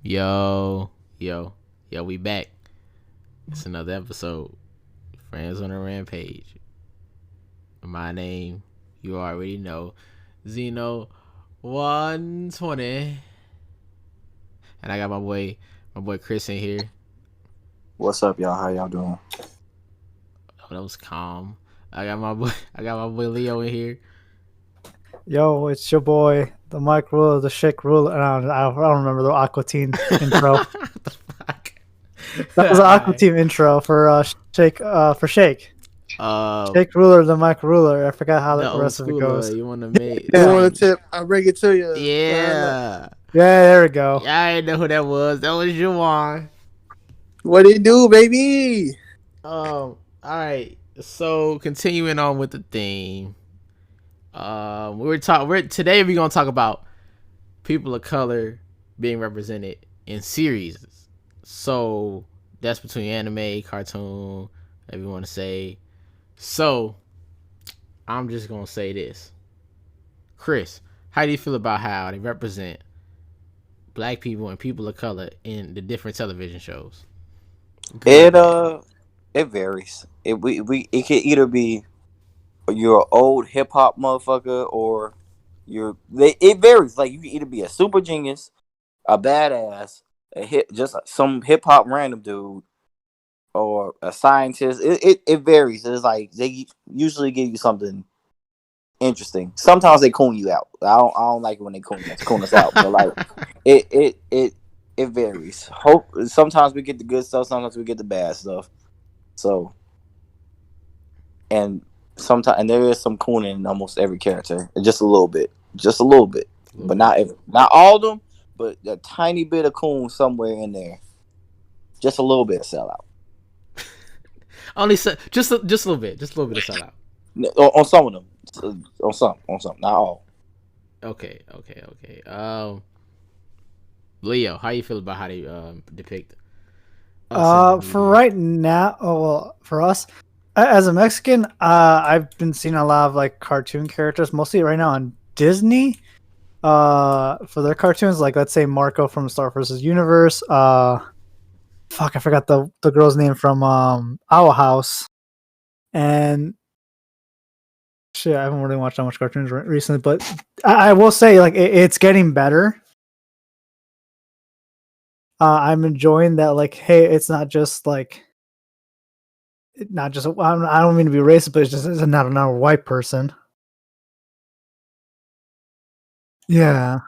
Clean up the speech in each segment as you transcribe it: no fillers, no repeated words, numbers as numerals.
Yo, we back. It's another episode. Friends on a Rampage. My name, you already know, Zeno 120. And I got my boy Chris in here. What's up, y'all? How y'all doing? Oh, that was calm. I got my boy Leo in here. Yo, it's your boy, the Mike Ruler, the Shake Ruler. I don't remember the Aqua Teen intro. What the fuck? That was the Aqua Team intro for Shake. Shake Ruler, the Mike Ruler. I forgot how the rest of it goes. You want to make? You want a tip? I'll bring it to you. Yeah. Yeah, there we go. Yeah, I didn't know who that was. That was Juwan. What it do, baby? All right. So continuing on with the theme, today we're gonna talk about people of color being represented in series. So that's between anime, cartoon, whatever you want to say. So I'm just gonna say this, Chris. How do you feel about how they represent black people and people of color in the different television shows? It varies. It could either be you're an old hip hop motherfucker or it varies. Like you can either be a super genius, a badass, just some hip hop random dude, or a scientist. It varies. It's like they usually give you something interesting. Sometimes they coon you out. I don't like it when they coon us out. But like it varies. Sometimes we get the good stuff. Sometimes we get the bad stuff. So and there is some cooning in almost every character. Just a little bit. But not all of them. But a tiny bit of coon somewhere in there. Just a little bit of sellout. Just a little bit of sellout. On some of them. On some, not all. Okay. Leo, how you feel about how they depict For right now, for us, as a Mexican, I've been seeing a lot of like cartoon characters, mostly right now on Disney. For their cartoons, like let's say Marco from Star vs. Universe. I forgot the girl's name from Owl House, and shit, I haven't really watched that much cartoons recently, but I will say like it's getting better. I'm enjoying that. Like, hey, it's not just like, I don't mean to be racist, but it's not another white person. Yeah.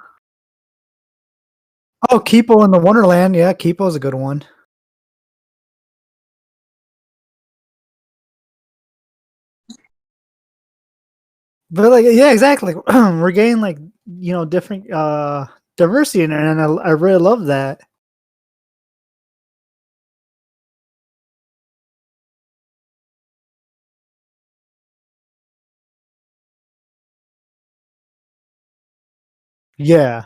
Oh, Kipo in the Wonderland. Yeah, Kipo's a good one. But like, yeah, exactly. We're getting like different diversity in it, and I really love that. Yeah.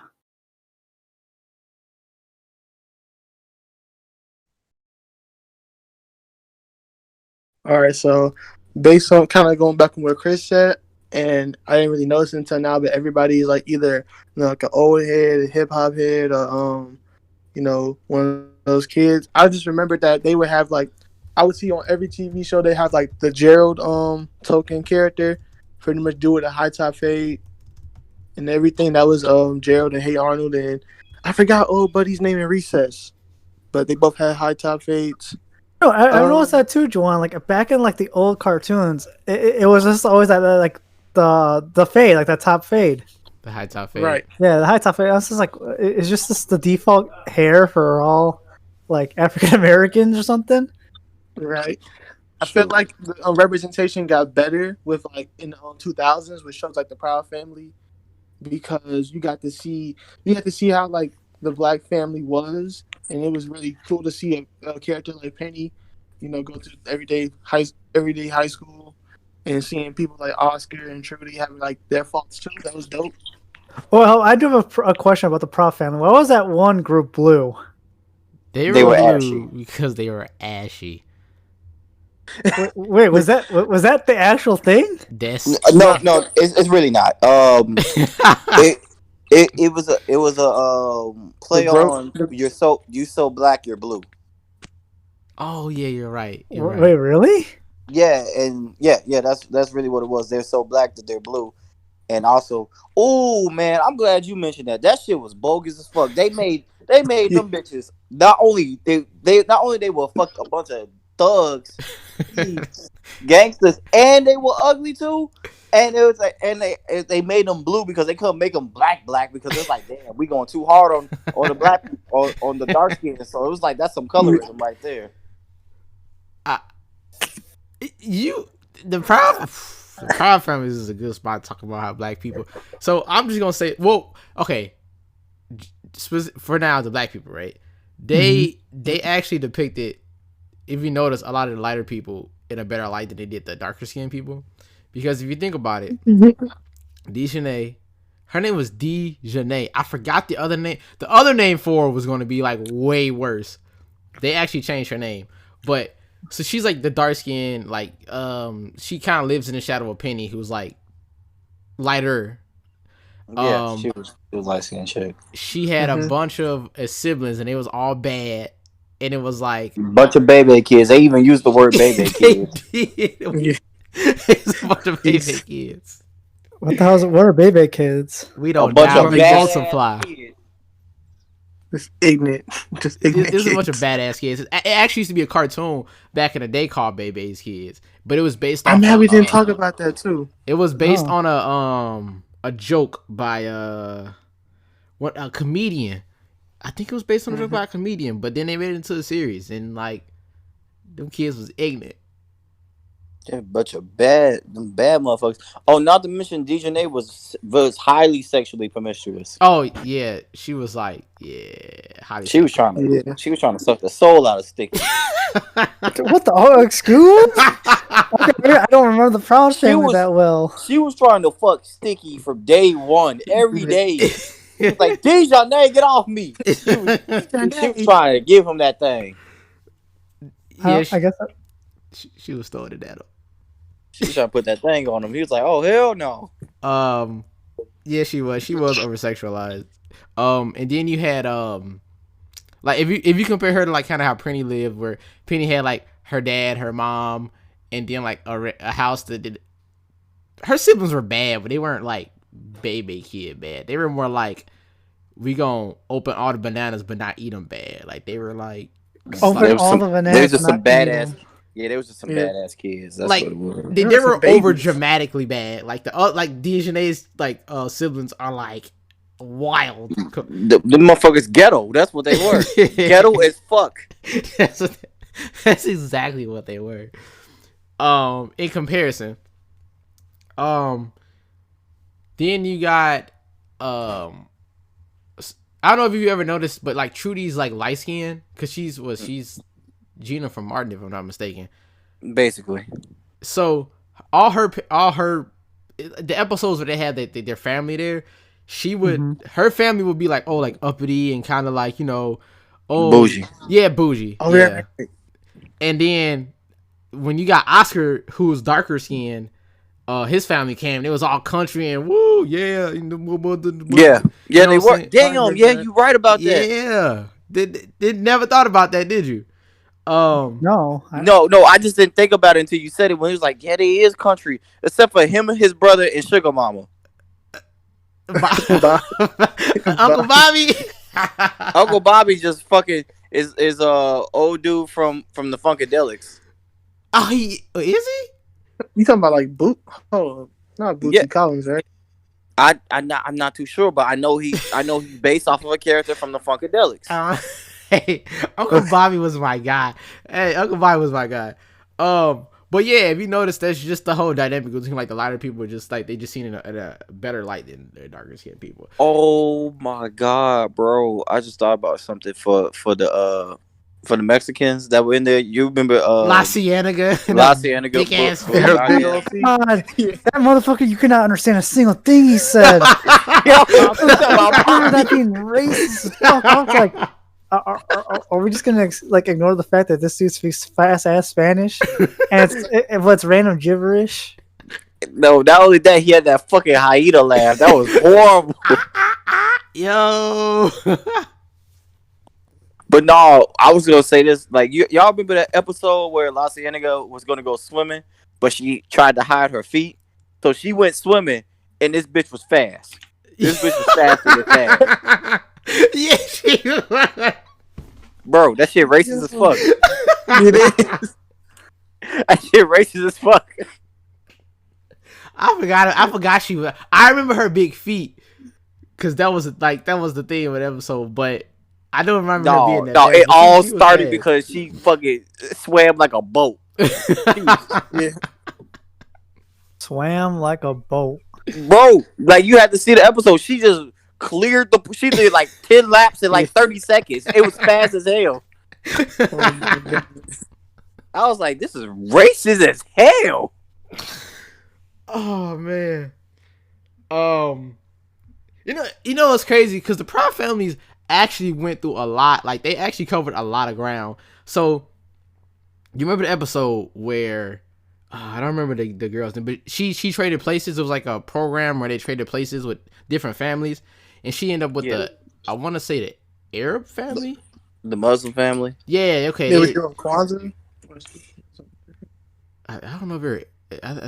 All right, so based on kind of going back on what Chris said, and I didn't really notice until now, but everybody is like either like an old head, a hip hop head, or one of those kids. I just remembered that they would have like I would see on every TV show they have like the Gerald token character, pretty much do with a high top fade and everything. That was Gerald and Hey Arnold, and I forgot old buddy's name in Recess, but they both had high top fades. No, I noticed that too, Juwan. Like back in like the old cartoons, it was just always that like the fade, like that top fade. the high top fade? Right. Yeah, the high top fade. I was just like, it's just this the default hair for all like African Americans or something. Right. I feel like the representation got better with like in the 2000s with shows like The Proud Family, because you got to see how like the black family was, and it was really cool to see a character like Penny, go through everyday high school, and seeing people like Oscar and Trudy having like their faults too. That was dope. Well, I do have a question about the Prof family. Why was that one group blue? They They were were blue ashy. because they were ashy. Wait, was that the actual thing? That's No, it's really not. It It was a The play bro, on you so black you're blue. Oh yeah, you're right. You're Wait, right. really? Yeah, and yeah, that's really what it was. They're so black that they're blue. And also, oh man, I'm glad you mentioned that. That shit was bogus as fuck. They made yeah, them bitches not only they will fuck a bunch of thugs, thieves, gangsters, and they were ugly too. And it was like, and they made them blue because they couldn't make them black because it's like, damn, we going too hard on the black on the dark skin. So it was like that's some colorism right there. I, you the proud the proud families is a good spot to talk about how black people. So I'm just gonna say, well, okay, for now the black people, right? They actually depicted, if you notice, a lot of the lighter people in a better light than they did the darker skinned people. Because if you think about it, Dejanay, her name was Dejanay. I forgot the other name. The other name for her was going to be like way worse. They actually changed her name, but so she's like the dark skin, like she kind of lives in the shadow of Penny, who's like lighter. Yeah, she was light skinned chick. She had a bunch of siblings, and they was all bad, and it was like Bunch of baby kids. They even used the word baby they kids. did. It's a bunch of baby kids. What the hell? What are baby kids? We A don't bunch die, of we multiply. badass kids. just ignorant, just ignorant. This is a bunch of kids. badass kids. It actually used to be a cartoon back in the day called Bebe's Kids, but it was based off. I'm mad we didn't talk about that too. It was based Oh. on a joke by a comedian. I think it was based on a joke by a comedian, but then they made it into a series, and like them kids was ignorant. They're a bunch of bad motherfuckers. Oh, not to mention Dejanay was highly sexually promiscuous. Oh yeah, she was like highly She was sexual. trying to Yeah. she was trying to suck the soul out of Sticky. What the? Oh, excuse? I don't remember the Proud family that well. She was trying to fuck Sticky from day one, every day. She was like, Dejanay, get off me. She was trying to give him that thing. Yeah, I guess. she was throwing it at him. She was trying to put that thing on him. He was like, oh hell no. Yeah, she was over sexualized. And then you had like if you compare her to like kind of how Penny lived, where Penny had like her dad, her mom, and then like a house that did. Her siblings were bad, but they weren't like baby kid bad. They were more like, we gonna open all the bananas but not eat them bad. Like they were like Open all the bananas. There was just some not badass. eating. Yeah, there was just some Yeah. badass kids. That's like what it was. they There were were some babies. over dramatically bad. Like like Dejanay's like siblings are like wild. The motherfuckers ghetto. That's what they were. Ghetto as fuck. That's exactly what they were. In comparison, then you got I don't know if you ever noticed, but like Trudy's like light skinned because she's Gina from Martin, if I'm not mistaken. Basically. So all her the episodes where they had their family there, she would her family would be like, oh, like uppity and kind of like, you know, oh Bougie. yeah, bougie. Oh yeah. And then when you got Oscar, who was darker skinned, his family came. It was all country and woo, yeah, Yeah, you yeah, know they what I'm were. saying? Damn, yeah, you right about that. Yeah, did never thought about that, did you? No. No, I just didn't think about it until you said it. When he was like, "Yeah, they is country," except for him and his brother and Sugar Mama. Uncle Bobby. Uncle Bobby just fucking is old dude from the Funkadelics. Oh, is he? You talking about like Boot? Oh, not Bootsy Yeah. Collins, right? I'm not too sure, but I know he's based off of a character from the Funkadelics. Hey, Uncle Bobby was my guy. Hey, Uncle Bobby was my guy. But yeah, if you notice, that's just the whole dynamic between like the lighter people, just like they just seen it in a better light than the darker skinned people. Oh my god, bro! I just thought about something for the Mexicans that were in there. You remember La Cienega, La Cienega, big ass. big ass. God, that motherfucker, you could not understand a single thing he said. That being racist. Fuck, I was like, are we just gonna like ignore the fact that this dude speaks fast ass Spanish and it's random gibberish? No, not only that, he had that fucking hyena laugh. That was horrible. Yo. But no, I was gonna say this. Like, y'all remember that episode where La Cienega was gonna go swimming, but she tried to hide her feet, so she went swimming, and this bitch was fast. This bitch was faster than fast. Yeah, she was. Bro, that shit racist as fuck. It is. That shit racist as fuck. I forgot she was. I remember her big feet because that was the theme of the episode. But I don't remember her being that. No, bad, it but all she was started fast. because she fucking swam like a boat. Yeah. Swam like a boat. Bro, like you had to see the episode. She just cleared she did like 10 laps in like 30 seconds. It was fast as hell. Oh my goodness. I was like, this is racist as hell. Oh man. You know what's crazy? Because the Proud Families actually went through a lot. Like they actually covered a lot of ground. So you remember the episode where I don't remember the girl's name, but she traded places. It was like a program where they traded places with different families, and she ended up with I want to say the Arab family, The Muslim family. Yeah, okay. They was doing Kwanzaa. I don't know if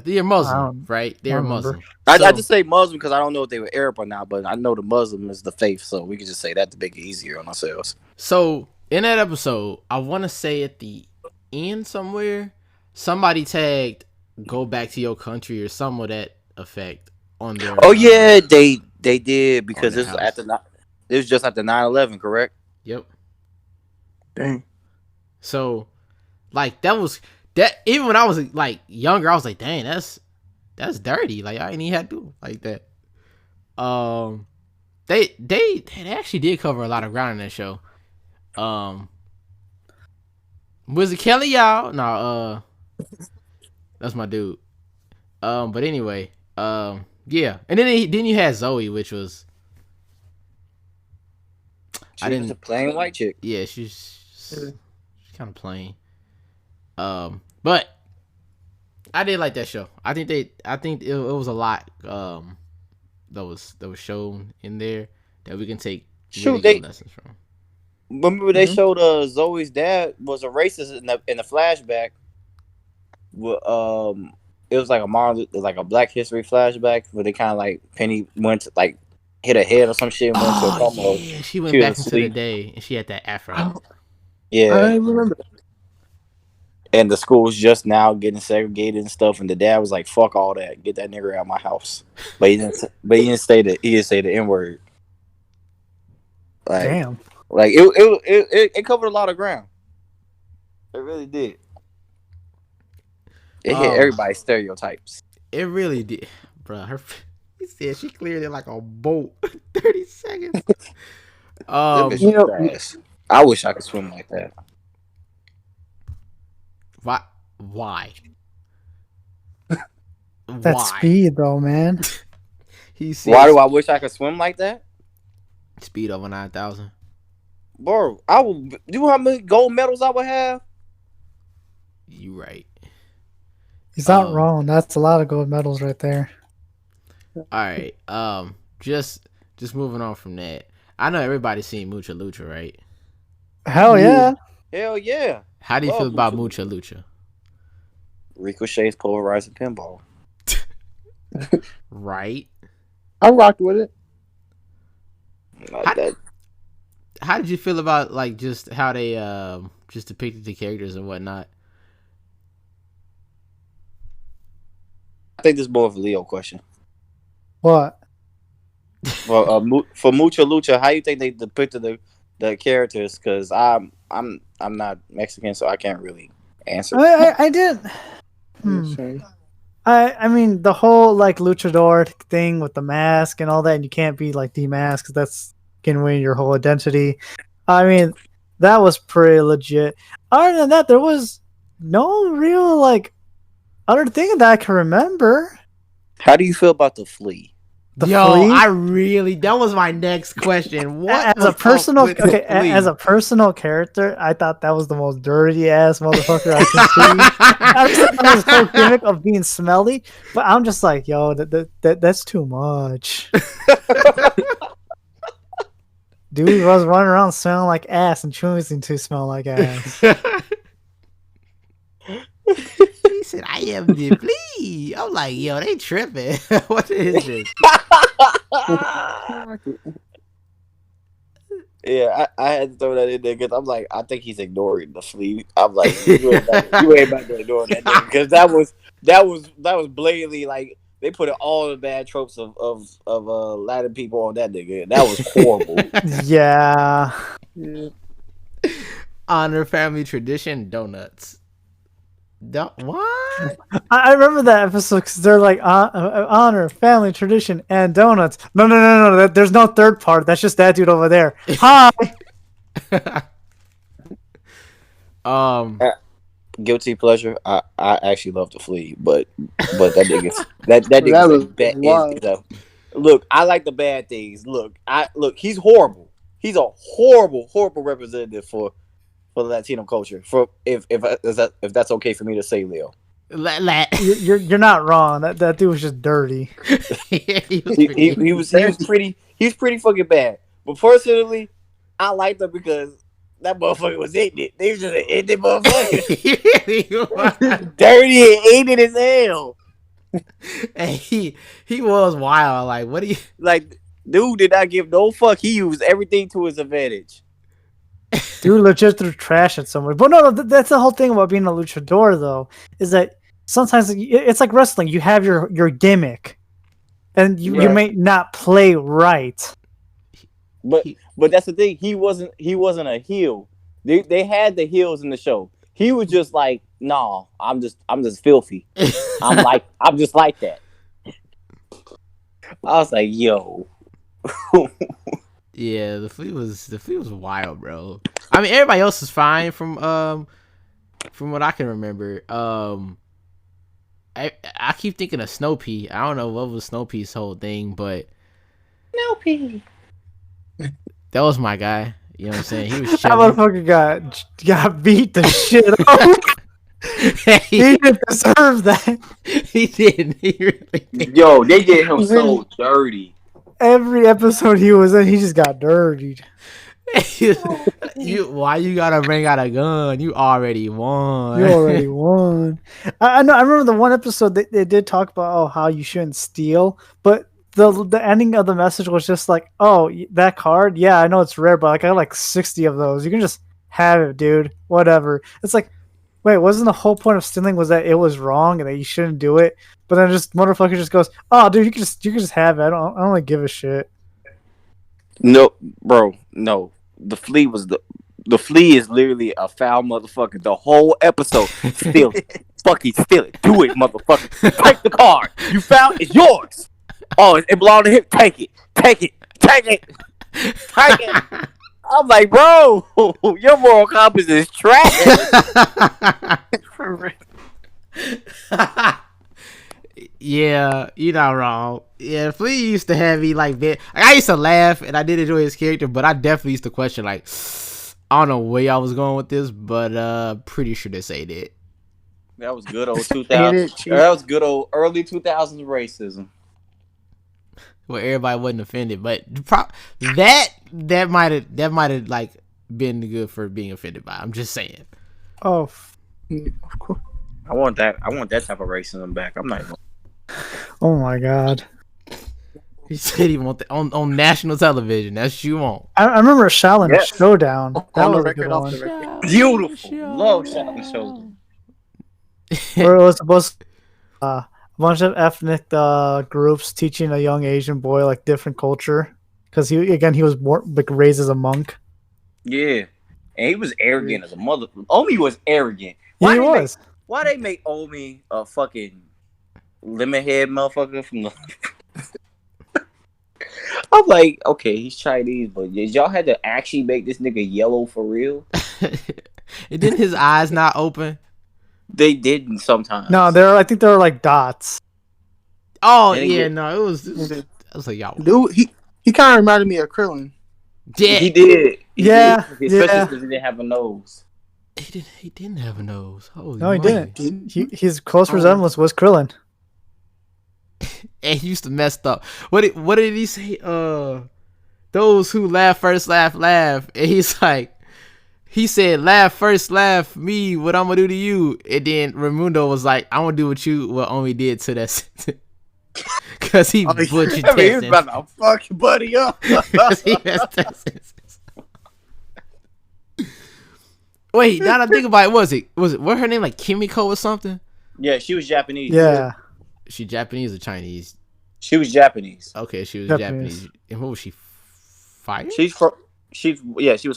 they're Muslim, right? They're Muslim. I just say Muslim because I don't know if they were Arab or not, but I know the Muslim is the faith, so we can just say that to make it easier on ourselves. So in that episode, I want to say at the end somewhere, somebody tagged "Go back to your country" or some of that effect on their. Oh yeah, they did because this was it was just after 9/11, correct? Yep. Dang. So, like that even when I was like younger, I was like, dang, that's dirty. Like I ain't even had to do like that. They actually did cover a lot of ground in that show. Was it Kelly, y'all? No, that's my dude. But anyway, yeah, and then you had Zoe, which was She was a plain white chick. Yeah, she's kind of plain. But I did like that show. I think it was a lot that was shown in there that we can take really good lessons from. Remember they showed Zoe's dad was a racist in the flashback. It was like a Black History flashback where they kind of like Penny went to like hit her head or some shit. And went to a coma. Yeah, she went back into the day and she had that afro. Yeah, I remember. And the school's just now getting segregated and stuff, and the dad was like, "Fuck all that, get that nigger out of my house." But he didn't say the N-word. Like, damn. Like it covered a lot of ground. It really did. It hit everybody's stereotypes. It really did, bro. He said she cleared it like a boat. 30 seconds. You know, I wish I could swim like that. Why? That speed though, man. He said, why do I wish I could swim like that? Speed over 9,000. Bro, I would. Do you know how many gold medals I would have? You right. He's not wrong. That's a lot of gold medals right there. All right. Just moving on from that. I know everybody's seen Mucha Lucha, right? Hell yeah. Hell yeah. How do you feel about Mucha Lucha? Ricochet's polarizing pinball. Right. I rocked with it. How did you feel about like just how they just depicted the characters and whatnot? I think this is more of a Leo question. What? Well, for Mucha Lucha, how you think they depicted the characters? Because I'm not Mexican, so I can't really answer. I did. I mean the whole like luchador thing with the mask and all that, and you can't be like demasked because that's getting away your whole identity. I mean that was pretty legit. Other than that, there was no real like other thing that I can remember. How do you feel about the flea? Flea? I really that was my next question. What as a personal as a personal character, I thought that was the most dirty ass motherfucker I could see. I was thinking his whole gimmick of being smelly, but I'm just like, yo, that's too much. dude was running around smelling like ass and chewing to smell like ass. He said, "I am the flea." I'm like, yo, they tripping. What is this? Yeah, I had to throw that in there because I'm like, I think he's ignoring the flea. I'm like, you ain't about to ignore that nigga because that was blatantly like they put all the bad tropes of Latin people on that nigga. And that was horrible. Yeah. Honor family tradition donuts. What? I remember that episode because they're like honor, family, tradition, and donuts. No. There's no third part. That's just that dude over there. Hi. Guilty pleasure. I actually love the flea, but that nigga's like bad. Look, I like the bad things. Look, he's horrible. He's a horrible representative for the Latino culture. For if that's okay for me to say, Leo. You're not wrong. That dude was just dirty. he was pretty fucking bad. But personally, I liked him because that motherfucker was eating it. They was just an ignorant motherfucker. Dirty and ignorant as hell. And he was wild. Like, what do you like? Dude did not give no fuck. He used everything to his advantage. Dude legit threw trash at someone. But no, that's the whole thing about being a luchador, though, is that sometimes it's like wrestling. You have your gimmick, and you may not play right. But that's the thing. He wasn't a heel. They had the heels in the show. He was just like, nah, I'm just filthy. I'm just like that. I was like, yo. Yeah, the flea was wild, bro. I mean, everybody else is fine from what I can remember. I keep thinking of Snow Pea. I don't know what was Snow Pea's whole thing, but Snow Pea. That was my guy. You know what I'm saying? He was that chilling. motherfucker got beat the shit up. He didn't deserve that. He didn't. He really did. Yo, they did him so dirty. Every episode he was in, he just got dirtied. Why you gotta bring out a gun? You already won. I know. I remember the one episode they did talk about how you shouldn't steal, but the ending of the message was just like, oh, that card, yeah, I know it's rare, but like I got like 60 of those. You can just have it, dude. Whatever. It's like, wait, wasn't the whole point of stealing was that it was wrong and that you shouldn't do it? But then just motherfucker just goes, oh, dude, you can just have it. I don't really give a shit. No, bro, no. The flea is literally a foul motherfucker. The whole episode, steal it, fucking steal it, do it, motherfucker. Take the card. You found it's yours. Oh, it belonged to him. Take it. I'm like, bro, your moral compass is trash. Yeah, you're not wrong. Yeah, Flea used to have me like that. I used to laugh and I did enjoy his character, but I definitely used to question, like, I don't know where y'all was going with this, but pretty sure this ain't it. That was good old 2000. That was good old early 2000s racism. Where everybody wasn't offended, but that might have like been good for being offended by. I'm just saying. Oh, of course. I want that type of racism back. I'm not even. Oh my god. He said he want that on national television. That's what you want. I remember Shaolin Showdown. That On the was a record, good off one. the record. Beautiful. Love Shaolin Showdown. Where it was supposed a bunch of ethnic groups teaching a young Asian boy like different culture because he was like raised as a monk. Yeah, and he was arrogant as a mother. Omi was arrogant. Why he was? Why they make Omi a fucking lemon head motherfucker from the? I'm like, okay, he's Chinese, but y'all had to actually make this nigga yellow for real? And didn't his eyes not open? They didn't sometimes. No, I think they were like dots. Oh yeah, no, it was like y'all. Dude, he kind of reminded me of Krillin. Yeah, he did. Yeah, especially because he didn't have a nose. He didn't have a nose. Holy no, he moly. didn't. His close resemblance was Krillin. And he used to mess up. What did he say? those who laugh first laugh. And he's like, he said, laugh first, laugh me, what I'm gonna do to you. And then Raimundo was like, I'm gonna do what Omi did to that. Because he butchered I mean, he was Texans. about to fuck your buddy up. He has Texans. Wait, now that I think about it, what her name, like Kimiko or something? Yeah, she was Japanese. Yeah. She Japanese or Chinese? She was Japanese. Okay, she was Japanese. Japanese. And what was she? Fire? She was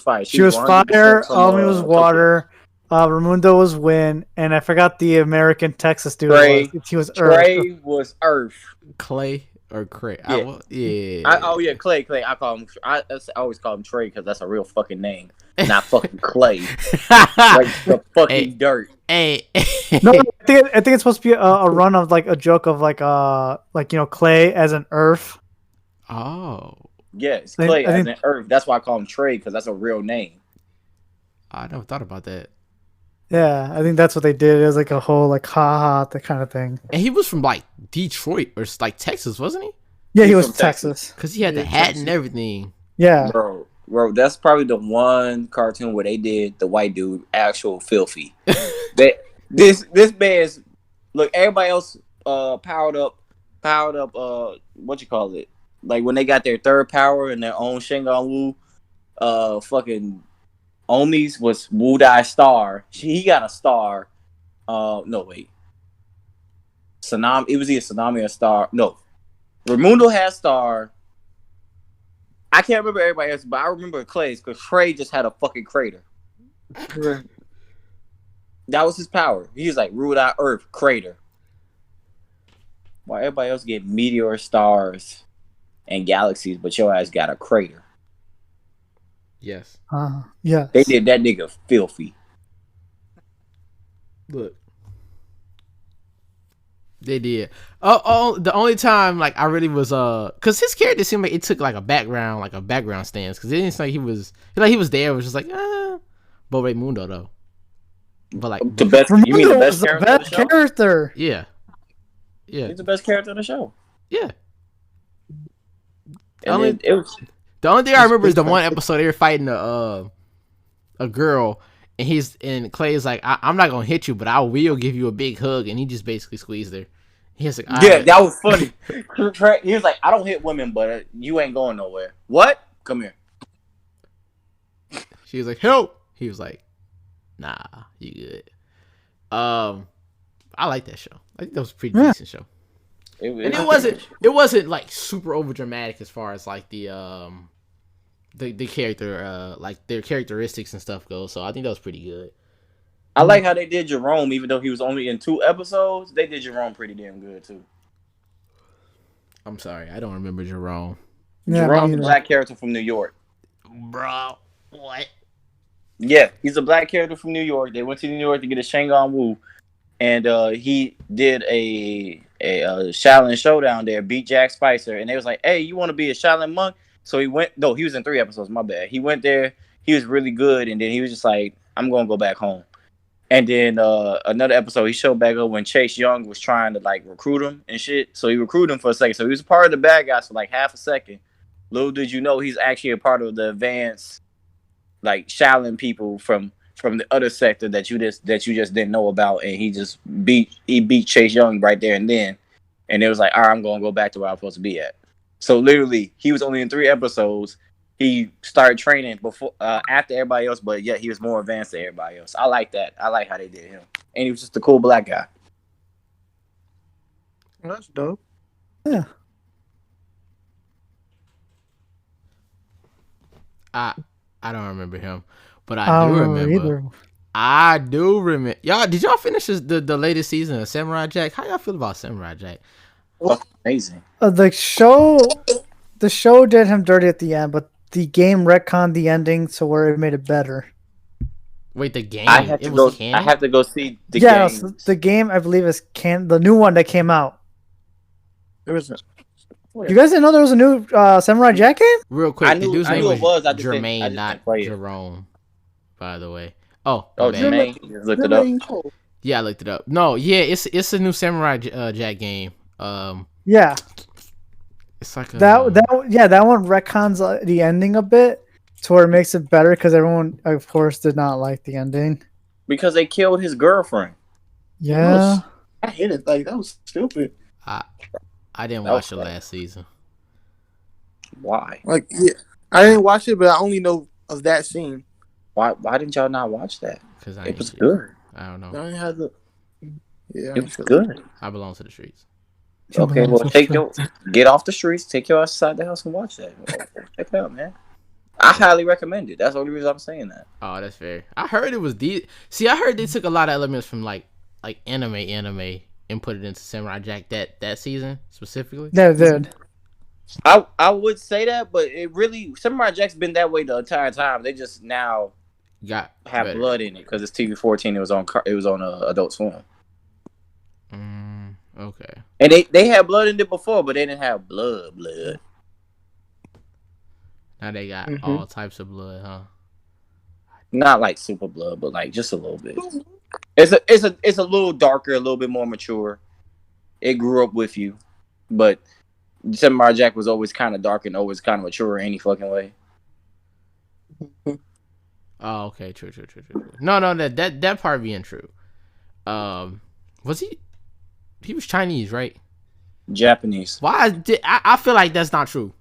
fire. She was 100% fire. from, Omi was Tokyo. water. Raimundo was wind, and I forgot the American Texas dude. Trey. He was earth. Trey was earth. Clay or Cray? Yeah. Clay. I call him. I always call him Trey because that's a real fucking name, not fucking Clay. Like the fucking dirt. Hey. No, I think it's supposed to be a run of like a joke of like Clay as an earth. Oh. Yeah, it's Clay as an earth. That's why I call him Trey because that's a real name. I never thought about that. Yeah, I think that's what they did. It was like a whole like haha that kind of thing. And he was from like Detroit or like Texas, wasn't he? Yeah, he was from from Texas. Because he had the hat and everything. Yeah. Bro, that's probably the one cartoon where they did the white dude actual filthy. This man's look. Everybody else powered up. What you call it? Like when they got their third power and their own Shingon Wu. Fucking Omi's was Wu Dai Star. He got a star. No wait. Tsunami. It was either Tsunami or Star. No. Raimundo had Star. I can't remember everybody else, but I remember Clay's because Trey just had a fucking crater. That was his power. He was like, ruled out Earth, crater. While everybody else get meteor stars and galaxies, but your ass got a crater. Yes. Yeah. They did that nigga filthy. Look. They did. Oh, the only time like I really was because his character seemed like it took like a background stance because it didn't seem like he was there. It was just like but Raimundo though. But like the best. You mean the best character of the show? character? Yeah. He's the best character of the show. Yeah. And The only thing I remember is the one episode they were fighting a girl. And Clay is like, I'm not gonna hit you, but I will give you a big hug, and he just basically squeezed her. He was like, that was funny. He was like, I don't hit women, but you ain't going nowhere. What? Come here. She was like, help. He was like, nah, you good. I like that show. I think that was a pretty decent show. It wasn't like super over dramatic as far as like the character like their characteristics and stuff goes. So I think that was pretty good. I like how they did Jerome, even though he was only in 2 episodes. They did Jerome pretty damn good too. I'm sorry, I don't remember Jerome. Yeah, Jerome's a black character from New York. Bro, what? Yeah, he's a black character from New York. They went to New York to get a Shangon Wu, and he did a Shaolin showdown there, beat Jack Spicer, and they was like, "Hey, you want to be a Shaolin monk?" So he went. No, he was in 3 episodes. My bad. He went there. He was really good, and then he was just like, "I'm gonna go back home." And then another episode, he showed back up when Chase Young was trying to like recruit him and shit. So he recruited him for a second. So he was a part of the bad guys for like half a second. Little did you know, he's actually a part of the advanced, like Shaolin people from the other sector that you just didn't know about. And he beat Chase Young right there and then. And it was like, all right, I'm gonna go back to where I'm supposed to be at. So literally, he was only in 3 episodes. He started training before, after everybody else, but yet he was more advanced than everybody else. I like that. I like how they did him, and he was just a cool black guy. That's dope. Yeah. I don't remember him, but I do remember. Either. I do remember. Y'all, did y'all finish the latest season of Samurai Jack? How y'all feel about Samurai Jack? Amazing. The show did him dirty at the end, but the game retconned the ending so where it made it better. Wait, the game? I have to go see the game. Yeah, so the game I believe is the new one that came out. There was You guys didn't know there was a new Samurai Jack game? Real quick, the dude's name was I just Jermaine, not play it. Jerome. By the way. Oh, Jermaine. You just looked it up. Yeah, I looked it up. No, yeah, it's a new Samurai Jack game. Yeah. It's like that one retcons the ending a bit to where it makes it better because everyone, of course, did not like the ending. Because they killed his girlfriend. Yeah. I hate it. Like that was stupid. I didn't That was watch the last season. Why? Like yeah, I didn't watch it, but I only know of that scene. Why didn't y'all not watch that? Because It was good. I don't I know. didn't have the. Yeah, It was good. I belong to the streets. Okay, well, get off the streets, take your ass outside the house and watch that. Check it out, man. I highly recommend it. That's the only reason I'm saying that. Oh, that's fair. I heard it was See, I heard they took a lot of elements from like anime and put it into Samurai Jack that season specifically. Yeah, dude. I would say that, but it really Samurai Jack's been that way the entire time. They just now Got have better. blood in it because it's TV-14. It was on Adult Swim. Okay. And they had blood in it before, but they didn't have blood. Now they got Mhm. all types of blood, huh? Not like super blood, but like just a little bit. It's a little darker, a little bit more mature. It grew up with you, but Samurai Jack was always kind of dark and always kind of mature any fucking way. Oh, okay. True. No, that part being true. Was he? He was Chinese, right? Japanese. I feel like that's not true.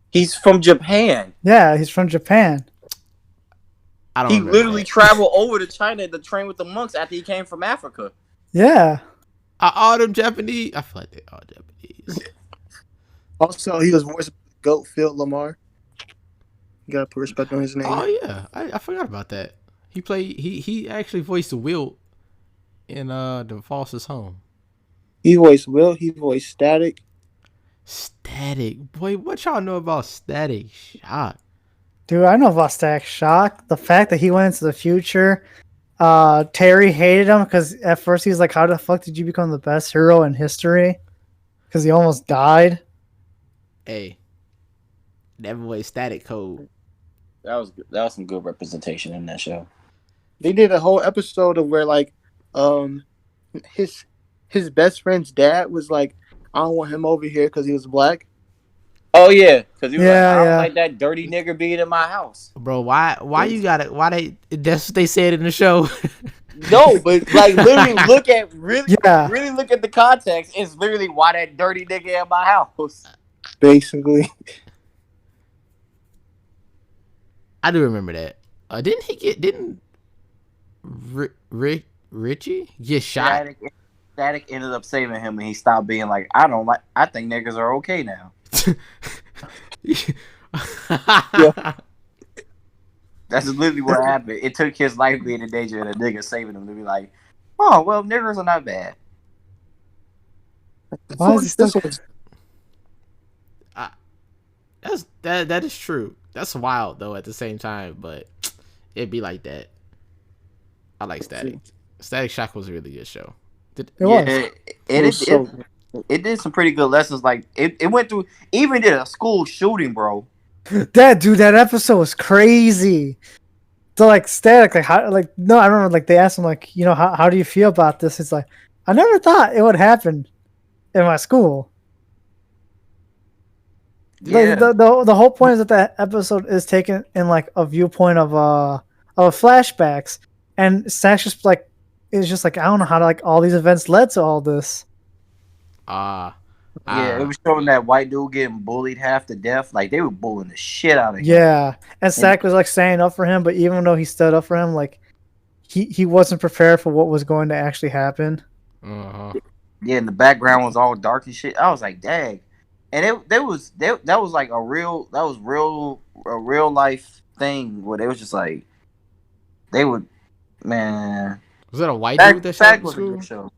He's from Japan. Yeah, he's from Japan. I don't. He remember literally that. traveled over to China to train with the monks after he came from Africa. Yeah. Are all them Japanese? I feel like they all Japanese. Also, he was voiced by Goat Phil Lamar. You gotta put respect on his name. Oh yeah, I forgot about that. He actually voiced the Wilt in The Falsest Home. He voiced Will. He voiced Static. Static, boy, what y'all know about Static Shock? Dude, I know about Static Shock. The fact that he went into the future. Terry hated him because at first he was like, how the fuck did you become the best hero in history? Because he almost died. Hey, that boy Static Code. That was some good representation in that show. They did a whole episode of where like, his best friend's dad was like, I don't want him over here because he was black. Oh yeah, because he was Yeah, like, I don't yeah. like that dirty nigger being in my house. Bro, why you got it? Why they? That's what they said in the show. No, but like literally really Yeah. look at the context. It's literally why that dirty nigga in my house. Basically, I do remember that. Didn't Richie get shot? Static ended up saving him, and he stopped being like, I think niggas are okay now. That's literally what happened. It took his life being in danger and a nigga saving him to be like, oh well, niggers are not bad. Why is he still... That is true. That's wild though at the same time, but it'd be like that. I like Static. Static Shock was a really good show. It did some pretty good lessons. Like it went through, even did a school shooting, bro. That episode was crazy. So like Static, like how, like no, I remember like they asked him like, you know, how do you feel about this? It's like, I never thought it would happen in my school. Yeah. Like, the whole point is that that episode is taken in like a viewpoint of flashbacks, and Static just like is just like, I don't know how to, like all these events led to all this. It was showing that white dude getting bullied half to death. Like they were bullying the shit out of him. Yeah, and Static was like standing up for him, but even though he stood up for him, like he wasn't prepared for what was going to actually happen. Uh-huh. Yeah, and the background was all dark and shit. I was like, dang. And that was like a real life thing where they was just like they would, man. Was that a white dude that shot was a school? good show.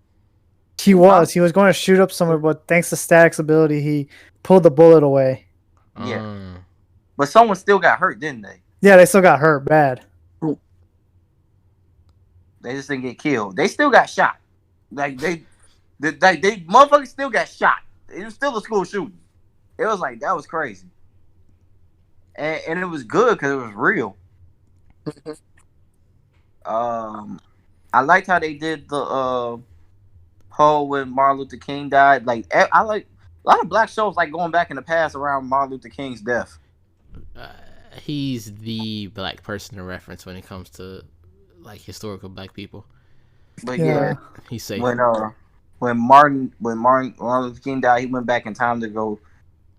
He was going to shoot up somewhere, but thanks to Static's ability, he pulled the bullet away. Yeah. But someone still got hurt, didn't they? Yeah, they still got hurt bad. They just didn't get killed. They still got shot. Like they motherfuckers still got shot. It was still a school shooting. It was like that was crazy, and it was good because it was real. I liked how they did the whole when Martin Luther King died. Like I like A lot of black shows like going back in the past around Martin Luther King's death. Uh, he's the black person to reference when it comes to like historical black people. But Yeah. He's safe. When Martin Luther King died, he went back in time to go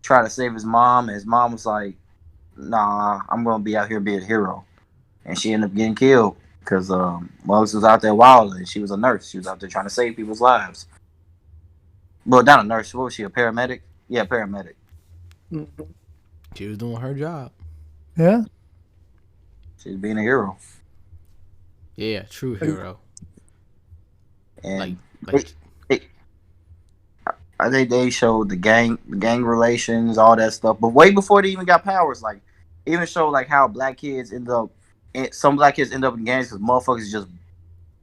try to save his mom, and his mom was like, "Nah, I'm gonna be out here being a hero," and she ended up getting killed because Muggs was out there wilding. She was a nurse. She was out there trying to save people's lives. Well, not a nurse. What was she? A paramedic? Yeah, paramedic. Mm-hmm. She was doing her job. Yeah. She was being a hero. Yeah, true hero. And Like I think they showed the gang relations, all that stuff. But way before they even got powers, like even showed like how some black kids end up in gangs because motherfuckers just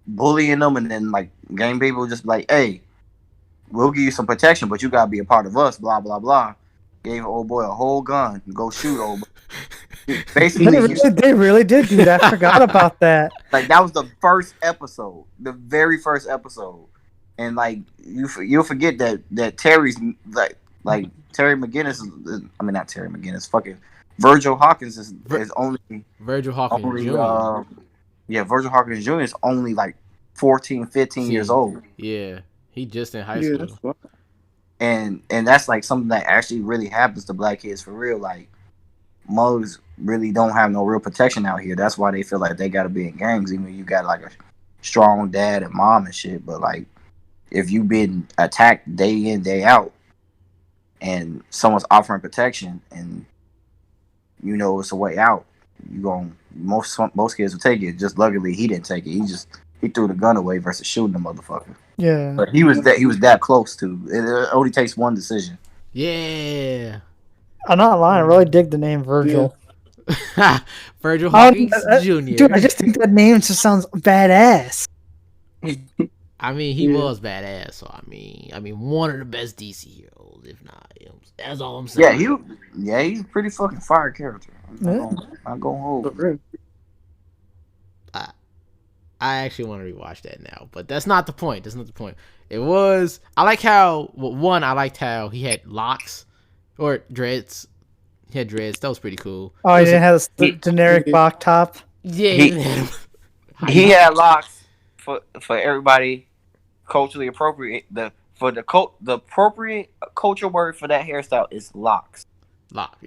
bullying them, and then like gang people just like, hey, we'll give you some protection, but you gotta be a part of us. Blah blah blah. Gave old boy a whole gun. Go shoot old boy. Basically, They really did do that. I forgot about that. Like that was the first episode, the very first episode, and like you'll forget that Terry's like Terry McGinnis is, I mean not Terry McGinnis, fucking Virgil Hawkins is only Virgil Hawkins Jr. Virgil Hawkins Jr. is only like 14, 15 years old. Yeah, he just in high school. And that's like something that actually really happens to black kids for real. Like mugs really don't have no real protection out here. That's why they feel like they got to be in gangs, even if you got like a strong dad and mom and shit. But like, if you been attacked day in day out, and someone's offering protection, and you know it's a way out, most kids will take it. Just luckily he didn't take it. He threw the gun away versus shooting the motherfucker. Yeah, but he was that close to. It only takes one decision. Yeah. I'm not lying. I really dig the name Virgil. Virgil Hawkins Jr. Dude, I just think that name just sounds badass. I mean, he was badass. So I mean, one of the best DC heroes, if not. That's all I'm saying. Yeah, he's a pretty fucking fire character. I'm going hold. I actually want to rewatch that now, but that's not the point. It was. I like how I liked how he had locks or dreads. He had dreads. That was pretty cool. Oh, he didn't have a generic box top. Yeah, he had locks for everybody. Culturally appropriate. The appropriate cultural word for that hairstyle is locks. Locks.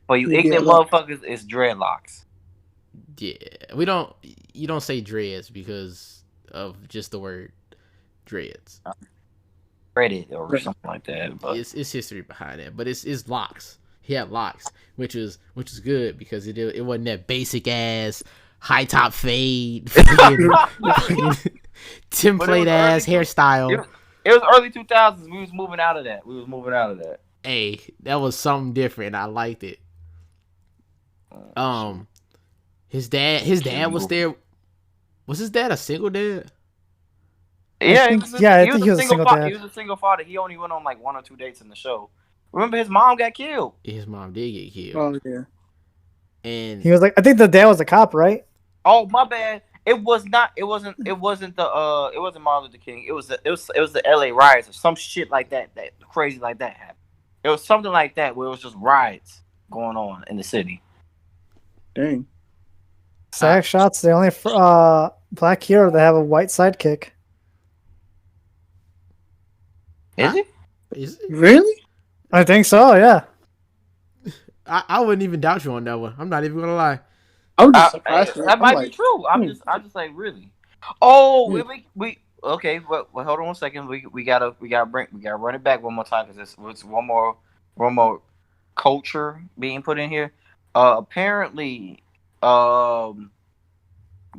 For you ignorant motherfuckers, it's dreadlocks. Yeah, you don't say dreads because of just the word dreads. Reddit or something like that. But it's history behind it. But it's locks. He had locks, which is good because it wasn't that basic ass high top fade, template ass hairstyle. It was early 2000s. We was moving out of that. Hey, that was something different. I liked it. His dad was there. Was his dad a single dad? Yeah, I think he was a single dad. He was a single father. He only went on like 1 or 2 dates in the show. Remember, his mom got killed. His mom did get killed. Oh yeah. And he was like, I think the dad was a cop, right? Oh my bad. It wasn't Martin Luther King. It was the LA riots or some shit like that crazy like that happened. It was something like that where it was just riots going on in the city. Dang. Sack Shot's the only black hero to have a white sidekick. Is it? Is it? Really? I think so, yeah. I wouldn't even doubt you on that one. I'm not even gonna lie. I'm just surprised. That might be true. I'm just like really. Oh, we okay. Well, hold on 1 second. We gotta run it back one more time because it's one more culture being put in here. Apparently,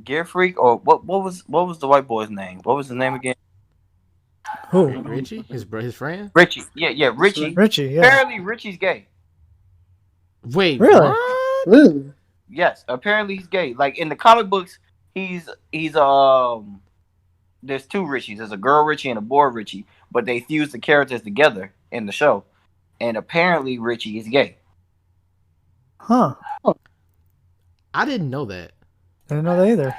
Gear Freak or what was the white boy's name? What was his name again? Who? Richie? His friend? Richie. Yeah, Richie. Richie, yeah. Apparently, Richie's gay. Wait, really? What? Really? Yes, apparently he's gay. Like in the comic books, he's there's 2 Richies. There's a girl Richie and a boy Richie, but they fuse the characters together in the show. And apparently Richie is gay. Huh. I didn't know that. I didn't know that either.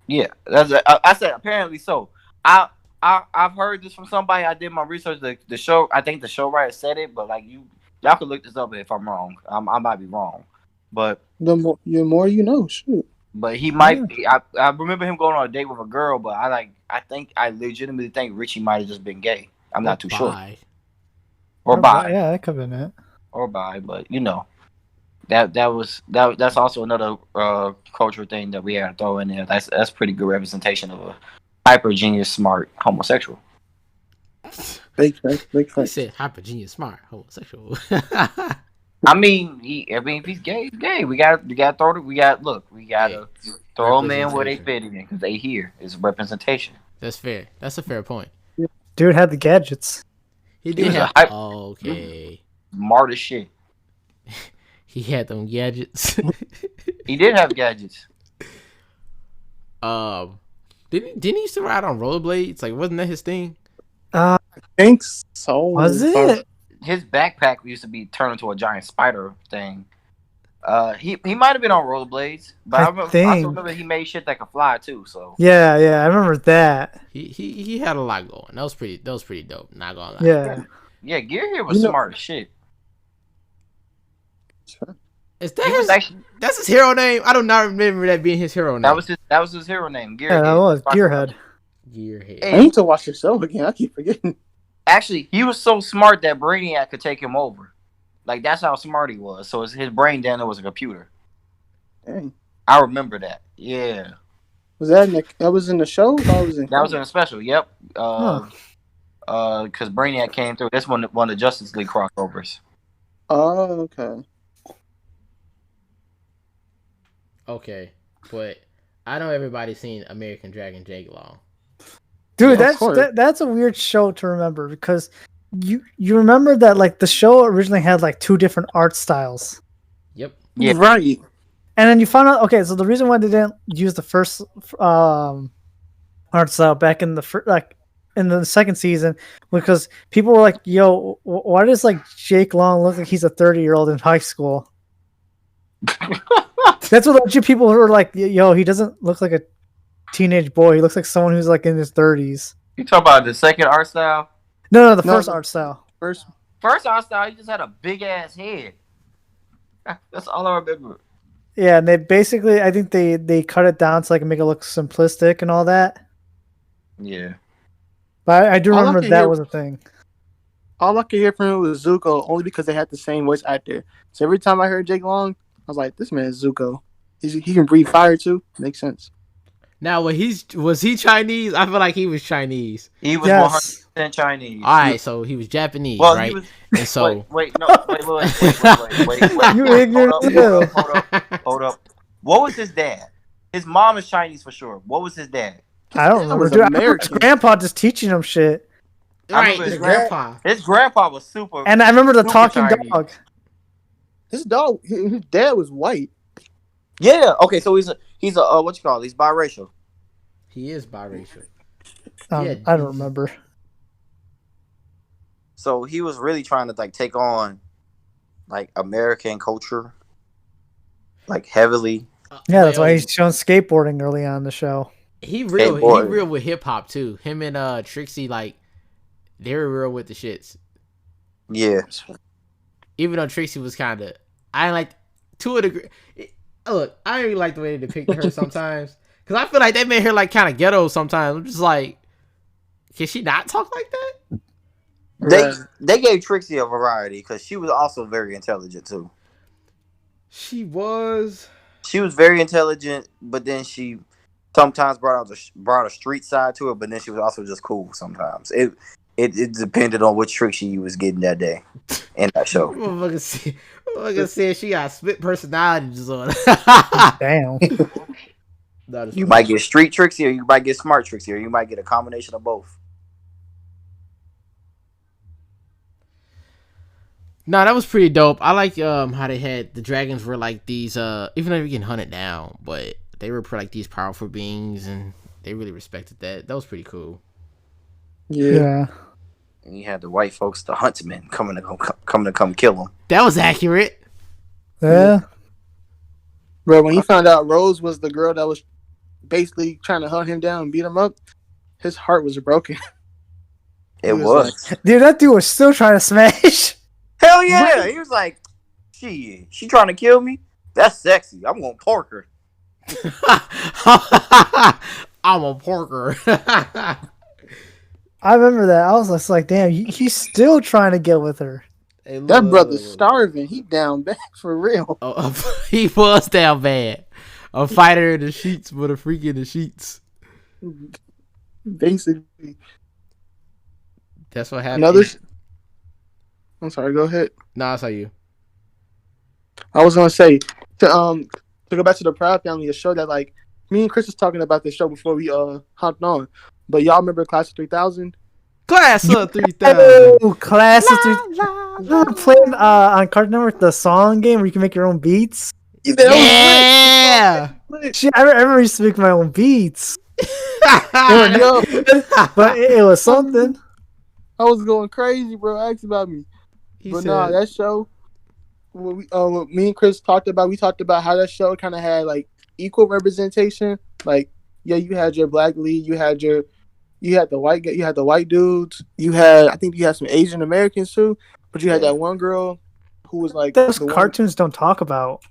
Yeah, I said apparently so. I I've heard this from somebody. I did my research. The show, I think the show writer said it, but like y'all can look this up if I'm wrong. I might be wrong, but The more you know. Shoot. he might. I remember him going on a date with a girl, but I legitimately think Richie might have just been gay. I'm not too sure. Or bi. Yeah, that could have been it. Or bi, but you know. That's also another cultural thing that we had to throw in there. That's pretty good representation of a hyper genius smart homosexual. Big fact. He said hyper genius smart homosexual. I mean, if he's gay, he's gay. We gotta throw them in where they fit in because they here. It's representation. That's fair. That's a fair point. Dude had the gadgets. He did have. Okay. Smart as shit. He had them gadgets. He did have gadgets. Didn't he used to ride on rollerblades? Like, wasn't that his thing? I think so. Was it? His backpack used to be turned into a giant spider thing. He might have been on rollerblades, but I also remember he made shit that could fly too. So yeah, I remember that. He had a lot going. That was pretty dope. Not gonna lie. Yeah. Gear here was smart as shit. Is that that's his hero name? I do not remember that being his hero name. That was his hero name. Gearhead. Yeah, that was Gearhead. I need to watch the show again. I keep forgetting. Actually, he was so smart that Brainiac could take him over. Like that's how smart he was. So his brain then was a computer. Dang. I remember that. Yeah. Was that in the show? That was in the special. Yep. Because Brainiac came through. That's one of the Justice League crossovers. Oh, okay. Okay, but I know everybody's seen American Dragon Jake Long. Dude, that's a weird show to remember because you remember that like the show originally had like two different art styles. Yep. Yeah. Right. And then you found out so the reason why they didn't use the first art style back in the second season because people were like, "Yo, why does like Jake Long look like he's a 30-year-old in high school?" That's what a bunch of people were like, "Yo, he doesn't look like a teenage boy. He looks like someone who's like in his 30s." You talking about the second art style? No, the first art style. First art style, he just had a big ass head. That's all I remember. Yeah, and they basically, I think they cut it down to like make it look simplistic and all that. Yeah, but I do remember that was a thing. All I could hear from him was Zuko, only because they had the same voice actor. So every time I heard Jake Long, I was like, "This man is Zuko. He can breathe fire too. Makes sense." Now, was he Chinese? I feel like he was Chinese. He was 100% Chinese. All right, so he was Japanese, right? Wait. You ignorant. Hold up. What was his dad? His mom is Chinese for sure. What was his dad? I don't remember. Dude, I remember his grandpa just teaching him shit. Right, his grandpa. His grandpa was super. And I remember the talking Chinese. dog. His dad was white. Yeah. Okay. So he's a what you call it? He's biracial. He is biracial. I don't remember. So he was really trying to like take on like American culture, like heavily. Yeah, that's why he's showing skateboarding early on in the show. He real with hip hop too. Him and Trixie, like they were real with the shits. Yeah. Even though Trixie was kind of, I like to a degree. Look, I don't really like the way they depicted her sometimes because I feel like they made her like kind of ghetto sometimes. I'm just like, can she not talk like that? They gave Trixie a variety because she was also very intelligent too. She was very intelligent, but then she sometimes brought a street side to it. But then she was also just cool sometimes. It depended on which Trixie you was getting that day in that show. Motherfucker said she got split personality disorder. Damn. You might get street Trixie, or you might get smart Trixie, or you might get a combination of both. No, that was pretty dope. I like how they had the dragons were like these even though they were getting hunted down, but they were like these powerful beings and they really respected that. That was pretty cool. Yeah. And you had the white folks, the huntsmen, coming to come kill them. That was accurate. Yeah. Bro, when he found out Rose was the girl that was basically trying to hunt him down and beat him up, his heart was broken. It was was. Dude, that dude was still trying to smash. Hell yeah. He was like, she trying to kill me? That's sexy. I'm gonna pork her. I'm a porker. I remember that. I was just like, damn, he's still trying to get with her. Hey, That brother's starving. He down bad for real. He was down bad. A fighter in the sheets, but a freak in the sheets. Basically. That's what happened. I'm sorry, go ahead. Nah, it's how you. I was gonna say to go back to the Proud Family, a show that like me and Chris was talking about this show before we hopped on. But y'all remember Class of 3000? Class of 3000. Oh, Class of 3000. You were playing on Cartoon Network the song game where you can make your own beats. Yeah. Shit, I remember used to make my own beats. Yo, But it was something. I was going crazy, bro. Ask about me. Nah, that show. What me and Chris talked about, we talked about how that show kind of had like equal representation. Like, yeah, you had your black lead, you had the white dudes, I think you had some Asian Americans too, but you had that one girl who was like Those cartoons don't talk about.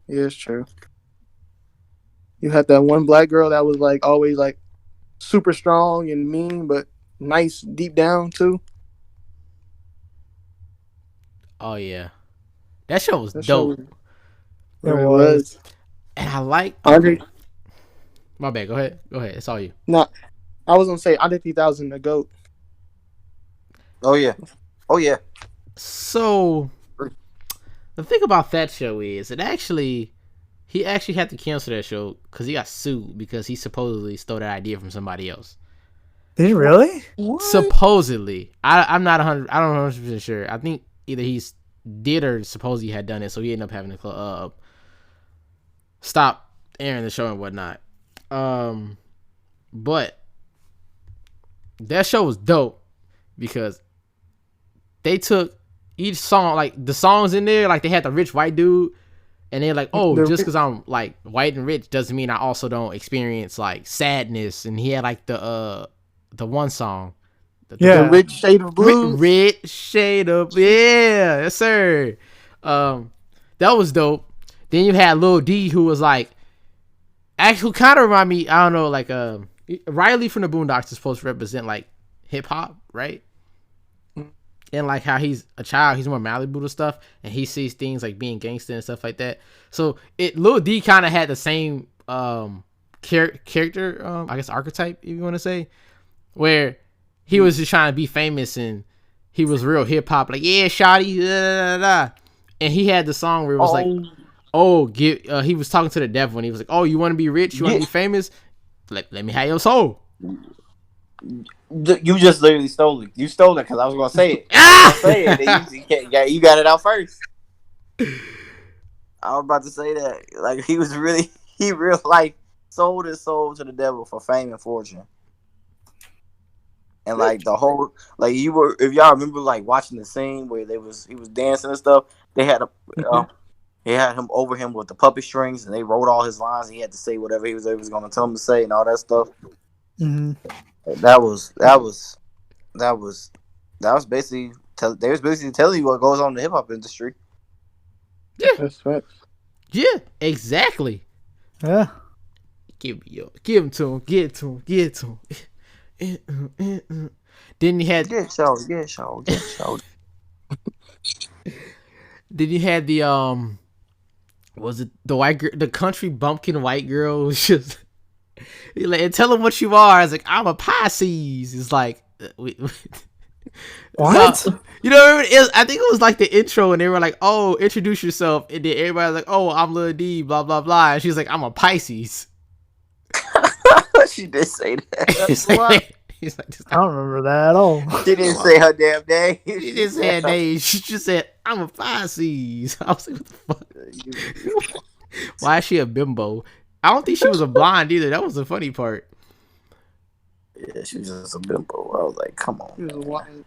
Yeah, it's true. You had that one black girl that was like always like super strong and mean, but nice deep down too. Oh yeah, that show was dope. It was. And I like Andre. My bad. Go ahead. It's all you. No, I was gonna say Andre 3000, the GOAT. Oh yeah. So the thing about that show is he actually had to cancel that show because he got sued because he supposedly stole that idea from somebody else. Did he really? What? Supposedly, I'm not 100. I don't know 100% sure. I think either he's did or supposedly had done it, so he ended up having to stop airing the show and whatnot. But that show was dope because they took each song, like the songs in there, like they had the rich white dude, and they're like, oh, just because I'm like white and rich doesn't mean I also don't experience like sadness. And he had like the one song, the Rich Shade of Blue. Rich Shade of, yeah, yes sir. That was dope. Then you had Lil D, who was like, actually kind of remind me, I don't know, like Riley from the Boondocks is supposed to represent like hip hop, right? And like how he's a child, he's more Malibu to stuff, and he sees things like being gangster and stuff like that. So Lil D kind of had the same character, I guess archetype, if you want to say, where he was just trying to be famous and he was real hip hop, like yeah, shawty, da, da, da. And he had the song where it was like, oh, he was talking to the devil and he was like, oh, you want to be rich, you want to be famous, let me have your soul. You just literally stole it. You stole it because I was gonna say it. You got it out first. I was about to say that. Like he real life sold his soul to the devil for fame and fortune. And like the whole, like if y'all remember like watching the scene where he was dancing and stuff, they had he had him over him with the puppet strings, and they wrote all his lines. And he had to say whatever he was going to tell him to say, and all that stuff. Mm-hmm. That was basically they was basically telling you what goes on in the hip hop industry. Yeah, that's right. Yeah, exactly. Yeah. Give him to him. Get to him. Then you had get show. Then you had the was it the white girl, the country bumpkin white girl was just like, tell him what you are. I was like, I'm a Pisces. It's like what? No, you know, I think it was like the intro, and they were like, "Oh, introduce yourself," and then everybody was like, "Oh, I'm Lil D," blah blah blah, and she's like, "I'm a Pisces." She did say that. He's like, I don't remember that at all. She didn't say her damn name. She didn't say her name. She just said, "I'm a Pisces." I was like, "What the fuck?" Why is she a bimbo? I don't think she was a blonde either. That was the funny part. Yeah, she was just a bimbo. I was like, come on.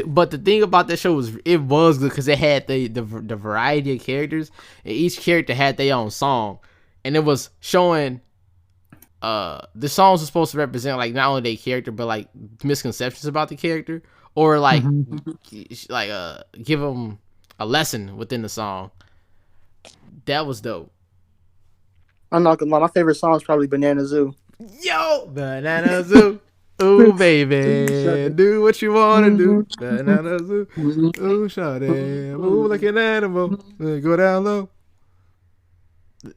But the thing about that show was it was good because it had the variety of characters, and each character had their own song, and it was showing the songs are supposed to represent like not only their character but like misconceptions about the character, or like give them a lesson within the song. That was dope. I'm not gonna lie, my favorite song is probably Banana Zoo. Yo, Banana Zoo. Ooh, baby, do what you wanna do. Banana Zoo. Ooh, shawty, move like an animal. Go down low. Yeah,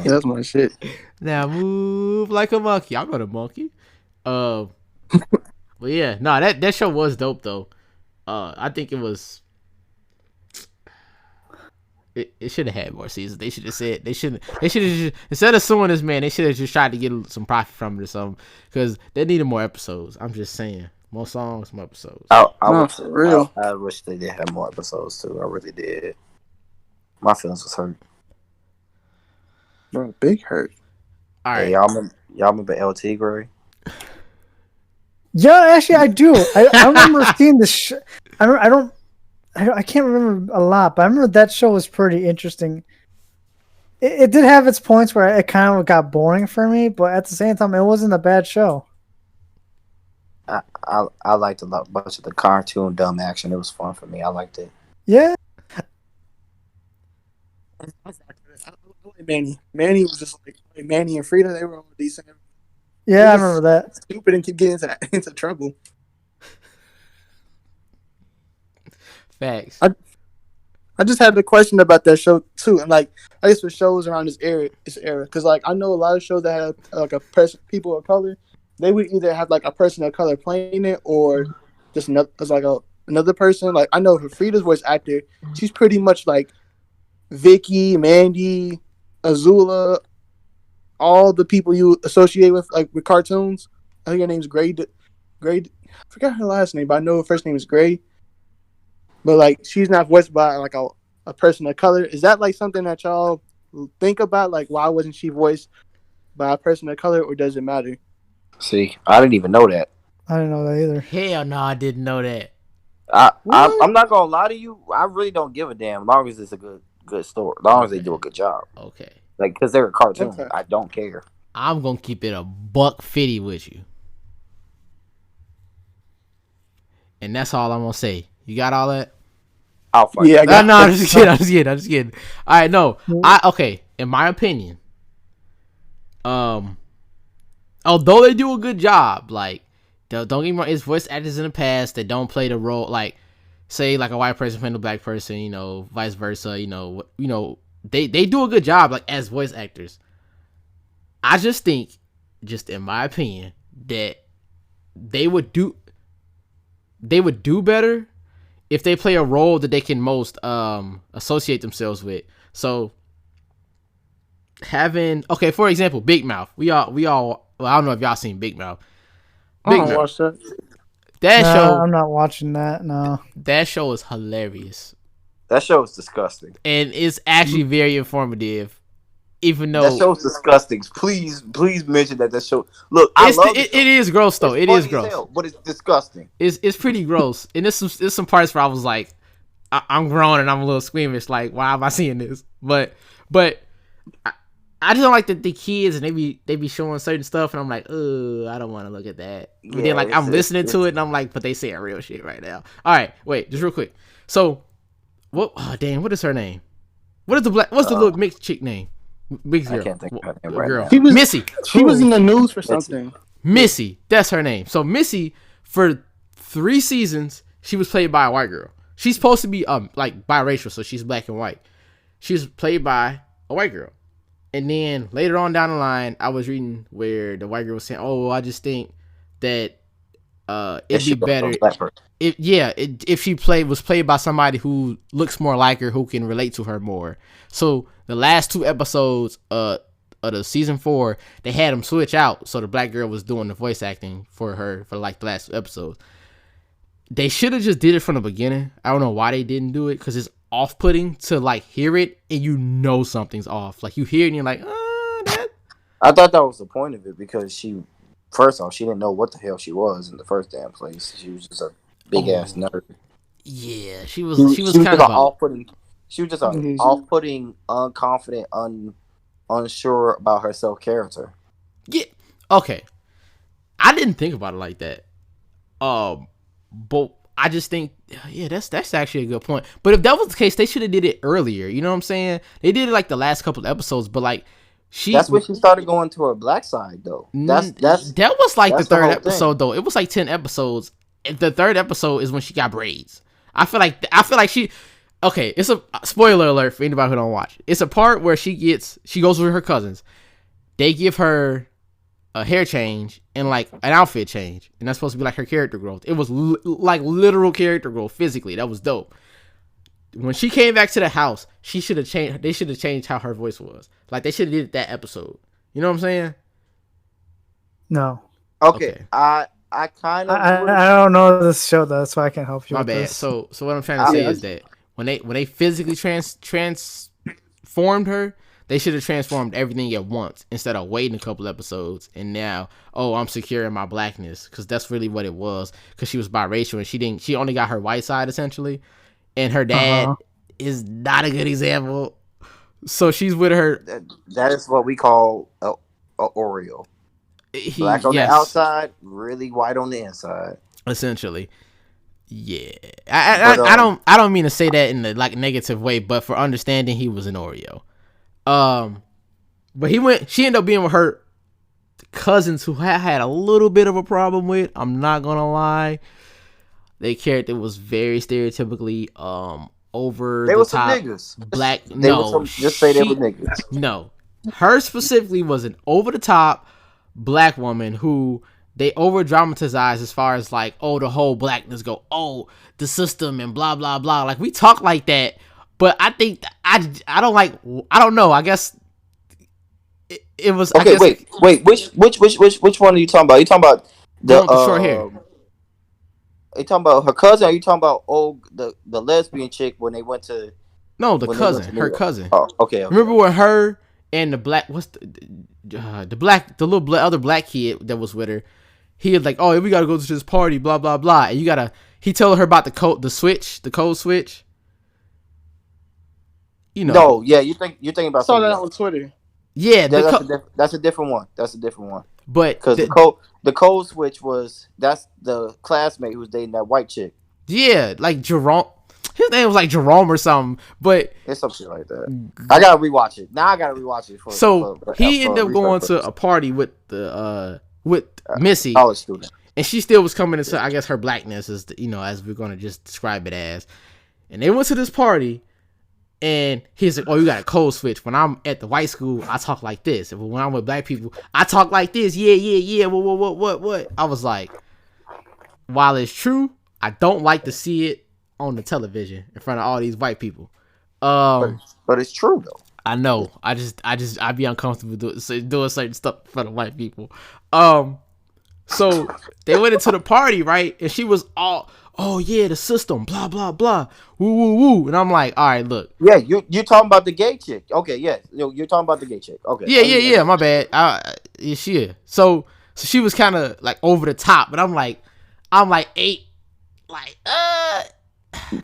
that's my shit. Now move like a monkey. I'm not a monkey. But yeah, no, that show was dope though. I think it was. It should have had more seasons. They should have said they should have just, instead of suing this man, they should have just tried to get some profit from it or something, because they needed more episodes. I'm just saying, more songs, more episodes. I wish they did have more episodes too. I really did. My feelings was hurt. Bro, big hurt. All right, hey, y'all remember LT Gray? Yeah, actually, I do. I remember seeing this. I can't remember a lot, but I remember that show was pretty interesting. It did have its points where it kind of got boring for me, but at the same time, it wasn't a bad show. I liked a bunch of the cartoon dumb action. It was fun for me. I liked it. Yeah. Manny. Manny was just like Manny and Frida. They were all decent. Yeah, I remember that. Stupid and keep getting into trouble. facts. I just had a question about that show too, and like I guess for shows around this era, because like I know a lot of shows that have like a person, people of color, they would either have like a person of color playing it or just another person. Like I know for Frida's voice actor, she's pretty much like Vicky, Mandy, Azula, all the people you associate with like with cartoons. I think her name's Gray. I forgot her last name, but I know her first name is Gray. But like she's not voiced by like a person of color. Is that like something that y'all think about? Like why wasn't she voiced by a person of color, or does it matter? See, I didn't even know that. I didn't know that either. Hell no, I didn't know that. I'm not gonna lie to you. I really don't give a damn. As long as it's a good story. As long as they do a good job. Okay. Like because they're a cartoon. Okay. I don't care. I'm gonna keep it $150 with you, and that's all I'm gonna say. You got all that? I'll fight. Yeah, No, I'm just kidding. All right, no, okay. In my opinion, although they do a good job, like don't get me wrong, it's voice actors in the past that don't play the role, like say like a white person playing a black person, vice versa, they do a good job like as voice actors. I just think, just in my opinion, that they would do better if they play a role that they can most associate themselves with. So for example, Big Mouth. We all well, I don't know if y'all seen Big Mouth. I don't watch that. Show, I'm not watching that. No. That show is hilarious. That show is disgusting. And it's actually very informative. Even though that show's disgusting. Please mention that show. Look, I love it. It is gross though. It is gross, hell, but it's disgusting. It's pretty gross. And there's some parts where I was like, I'm grown and I'm a little squeamish. Like, why am I seeing this? But I just don't like the kids, and they be showing certain stuff, and I'm like, I don't want to look at that. But then like I'm listening to it, and I'm like, but they saying real shit right now. All right, wait, just real quick. So, what? Oh, damn, what is her name? What's the little mixed chick name? Mixed girl. I can't think of her name right now. Missy. She was in the news for something. Missy, that's her name. So Missy, for 3 seasons, she was played by a white girl. She's supposed to be like biracial, so she's black and white. She was played by a white girl. And then later on down the line, I was reading where the white girl was saying, "Oh, well, I just think that it'd be better if she was played by somebody who looks more like her, who can relate to her more." So the last 2 episodes of the season 4, they had them switch out, so the black girl was doing the voice acting for her for like the last 2 episodes. They should have just did it from the beginning. I don't know why they didn't do it, because it's off-putting to like hear it and something's off. Like you hear it and you're like, that. I thought that was the point of it, because first off, she didn't know what the hell she was in the first damn place. She was just a big ass nerd. Yeah, she was kind of off-putting. She was just an off-putting, unconfident, unsure about herself character. Yeah, Okay, I didn't think about it like that. But I just think, yeah, that's actually a good point. But if that was the case, they should have did it earlier. You know what I'm saying? They did it like the last couple of episodes, but like That's when she started going to her black side, though. that was like the that's the third whole episode thing. though. It was like 10 episodes. The third episode is when she got braids. I feel like she. Okay, it's a spoiler alert for anybody who don't watch. It's a part where she goes with her cousins. They give her a hair change and like an outfit change, and that's supposed to be like her character growth. It was like literal character growth physically. That was dope. When she came back to the house, she should have changed. They should have changed how her voice was. Like they should have did it that episode. You know what I'm saying? No. Okay. I kind of. I don't know this show though, that's why I can't help you. My with bad. This. So what I'm trying to say is that when they physically transformed her, they should have transformed everything at once instead of waiting a couple episodes. And now, I'm secure in my blackness, because that's really what it was. Because she was biracial and she only got her white side essentially, and her dad is not a good example. So she's with her. That is what we call a Oreo. Black on the outside, really white on the inside. Essentially, yeah. I don't mean to say that in the like negative way, but for understanding, he was an Oreo. But she ended up being with her cousins who had a little bit of a problem with. I'm not gonna lie. Their character was very stereotypically over they the were top. Some niggas. Black. They No, just say they were niggas. No, her specifically was an over the top black woman who they over dramatize as far as like, the whole blackness go, the system and blah blah blah. Like we talk like that, but I think I don't like. I don't know. I guess it was. Okay, wait. Which one are you talking about? Are you talking about the short hair? Are you talking about her cousin? Or are you talking about the lesbian chick when they went to? No, her cousin. Oh, okay. Remember when her and the black other black kid that was with her, he was like, we gotta go to this party, blah blah blah, and he told her about the code switch. You know. No, yeah, you're thinking about. I saw that on Twitter. Yeah, that's a different one. But because the code switch that's the classmate who was dating that white chick. Yeah, like Jerome. His name was like Jerome or something, but it's something like that. I gotta rewatch it. Now I gotta rewatch it. He ended up going to a party with Missy, college student, and she still was coming into, I guess, her blackness, as as we're gonna just describe it as. And they went to this party, and he's like, you got a code switch. When I'm at the white school, I talk like this. And when I'm with black people, I talk like this. Yeah. What? I was like, while it's true, I don't like to see it on the television in front of all these white people. But it's true though. I know. I'd be uncomfortable doing certain stuff in front of white people. So they went into the party, right? And she was all, the system, blah blah blah, woo, and I'm like, all right, look. Yeah, you're talking about the gay chick. Okay, yes, you're talking about the gay chick. Okay. Yeah. My bad. So she was kind of like over the top, but I'm like 8, like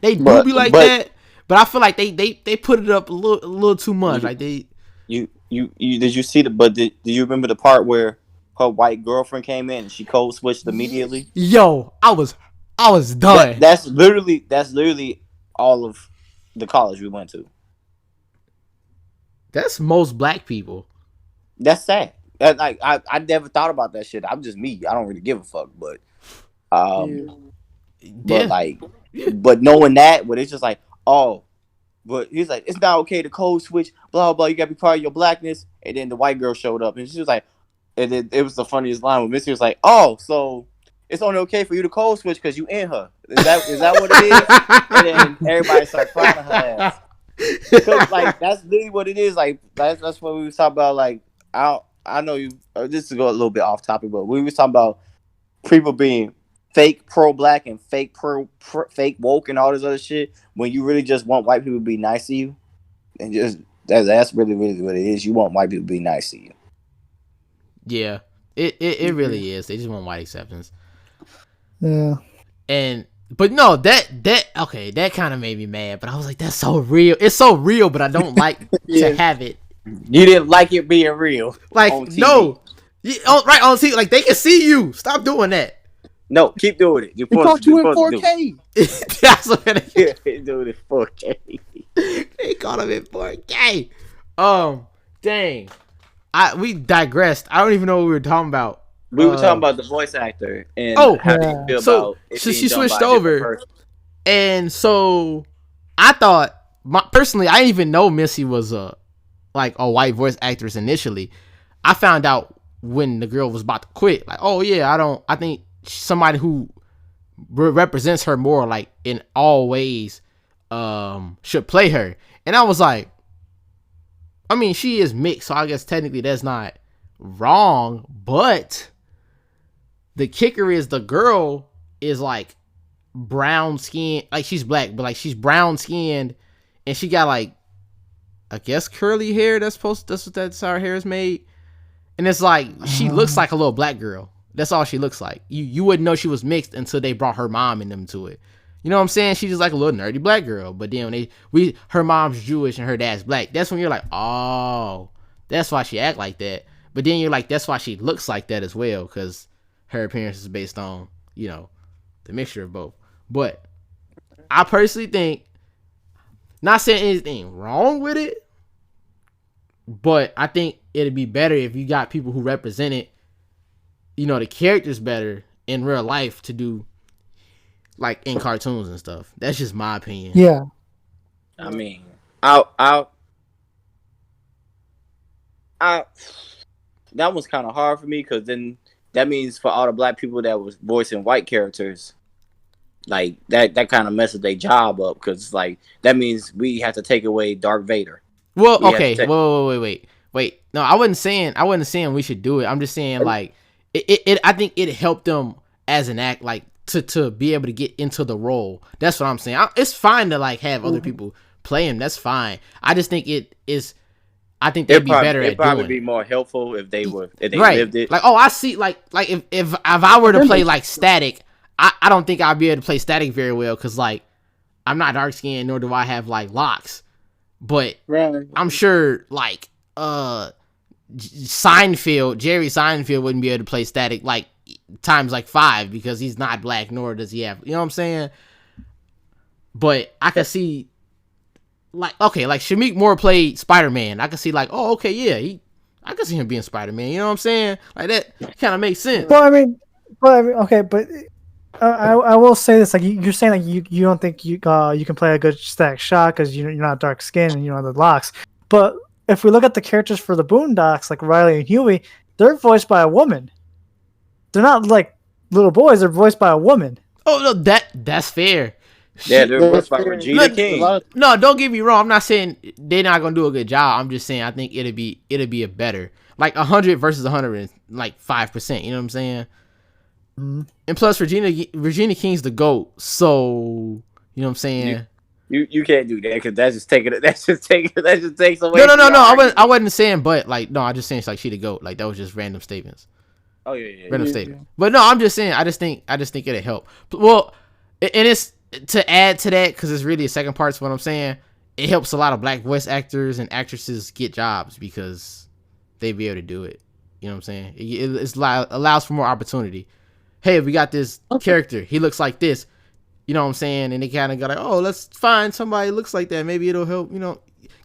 they do be like that, but I feel like they put it up a little too much. Like they. You did you see do you remember the part where her white girlfriend came in and she code switched immediately? Yo, I was done. That's literally all of the college we went to. That's most black people. That's sad. I never thought about that shit. I'm just me. I don't really give a fuck, but but knowing that, but it's just like, but he's like, it's not okay to code switch, blah blah. You gotta be part of your blackness. And then the white girl showed up, and she was like, and then it was the funniest line when Missy was like, so it's only okay for you to code switch because you in her. Is that what it is? And then everybody started clowning her ass. Because like that's literally what it is. Like that's what we was talking about. Like I know you. This is go a little bit off topic, but we was talking about people being fake pro-black and fake fake woke and all this other shit. When you really just want white people to be nice to you, and just that's really what it is. You want white people to be nice to you. Yeah, it really is. They just want white acceptance. Yeah. But no, that kind of made me mad. But I was like, that's so real. It's so real, but I don't like to have it. You didn't like it being real. Like, no. Right on TV, like they can see you. Stop doing that. No, keep doing it. They caught you in 4K. That's what They doing it 4K. they caught him in 4K. Dang. We digressed. I don't even know what we were talking about. We were talking about the voice actor and how do you feel about it so being she done switched by a different over, person? and so I thought personally, I didn't even know Missy was a white voice actress initially. I found out when the girl was about to quit. Like, oh yeah, I think somebody who represents her more, like in all ways, should play her. And I was like, I mean, she is mixed, so I guess technically that's not wrong, but the kicker is the girl is like brown skinned, like she's black, but like she's brown skinned, and she got like, I guess curly hair. That's what her hair is made, and it's like she looks like a little black girl. That's all she looks like. You wouldn't know she was mixed until they brought her mom and them to it. You know what I'm saying? She's just like a little nerdy black girl. But then when her mom's Jewish and her dad's black, that's when you're like, oh, that's why she act like that. But then you're like, that's why she looks like that as well, because her appearance is based on, the mixture of both. But I personally think, not saying anything wrong with it, but I think it'd be better if you got people who represent it, the characters better in real life to do, like in cartoons and stuff. That's just my opinion. Yeah. I mean, that was kind of hard for me, because then that means for all the black people that was voicing white characters, like that kind of messes their job up, because like that means we have to take away Darth Vader. Well, okay, wait. No, I wasn't saying we should do it. I'm just saying like it I think it helped them as an act, like to be able to get into the role. That's what I'm saying. It's fine to like have other people play him. That's fine. I just think I think they'd be better at doing it. It'd probably be more helpful if they right. lived it. Like, oh, I see. Like if I were to play like Static, I don't think I'd be able to play Static very well, because like I'm not dark skinned, nor do I have like locks. But I'm sure like Jerry Seinfeld wouldn't be able to play Static like times like 5, because he's not black, nor does he have, you know what I'm saying? But I can see like, okay, like Shameik Moore played Spider-Man. I can see like, oh, okay, yeah, I can see him being Spider-Man. You know what I'm saying? Like that kind of makes sense. Well, I mean, okay, but I will say this: like you're saying, like you don't think you can play a good Static shot because you're not dark skinned and you don't have the locks. But if we look at the characters for the Boondocks, like Riley and Huey, they're voiced by a woman. They're not like little boys; they're voiced by a woman. Oh no, that's fair. Yeah, they're voiced by Regina King. No, don't get me wrong. I'm not saying they're not gonna do a good job. I'm just saying I think it'd be a better, like 100 versus 100 is like 5%. You know what I'm saying? Mm-hmm. And plus, Regina King's the GOAT, so you know what I'm saying. You can't do that, because that just takes away. No. I wasn't saying, but like no, I just saying it's like she the GOAT. Like that was just random statements. Oh yeah. Random statement. But no, I'm just saying. I just think it'll help. Well, and it's to add to that, because it's really a second part to what I'm saying. It helps a lot of black voice actors and actresses get jobs because they be able to do it. You know what I'm saying? It allows for more opportunity. Hey, we got this character. He looks like this. You know what I'm saying? And they kind of go like, oh, let's find somebody who looks like that. Maybe it'll help,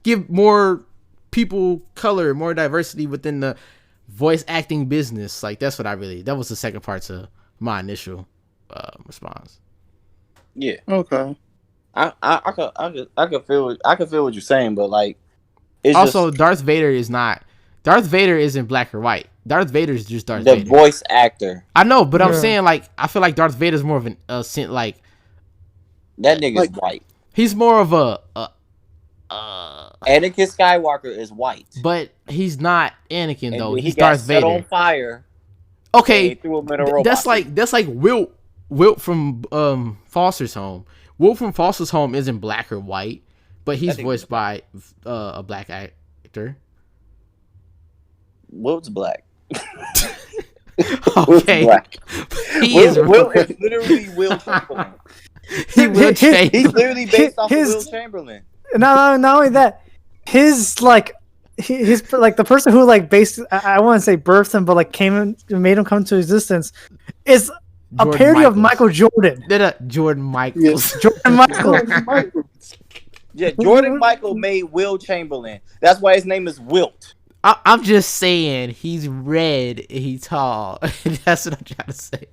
give more people color, more diversity within the voice acting business. Like, that's what that was the second part to my initial response. Yeah. Okay. I can feel what you're saying, but like, it's also just, Darth Vader isn't black or white. Darth Vader is just Darth the Vader. voice actor. I know, but I'm saying like I feel like Darth Vader's more of an like that nigga's white. He's more of a Anakin Skywalker is white, but he's not Anakin though. He He's got Darth Vader. Set on fire. Okay, threw him in a robot. That's like Wilt from Foster's Home. Wilt from Foster's Home isn't black or white, but he's voiced by a black actor. Wilt's black. Okay. Black. Will is literally Will Chamberlain. He's literally based off of Will Chamberlain. Not only that, his like he's like the person who like based. I want to say birthed him, but like made him come to existence. Is a Jordan parody of Michaels. Michael Jordan. Jordan Michaels. Jordan Michael. Jordan Michael. Yeah, Jordan Michael made Will Chamberlain. That's why his name is Wilt. I'm just saying he's red and he's tall. That's what I'm trying to say.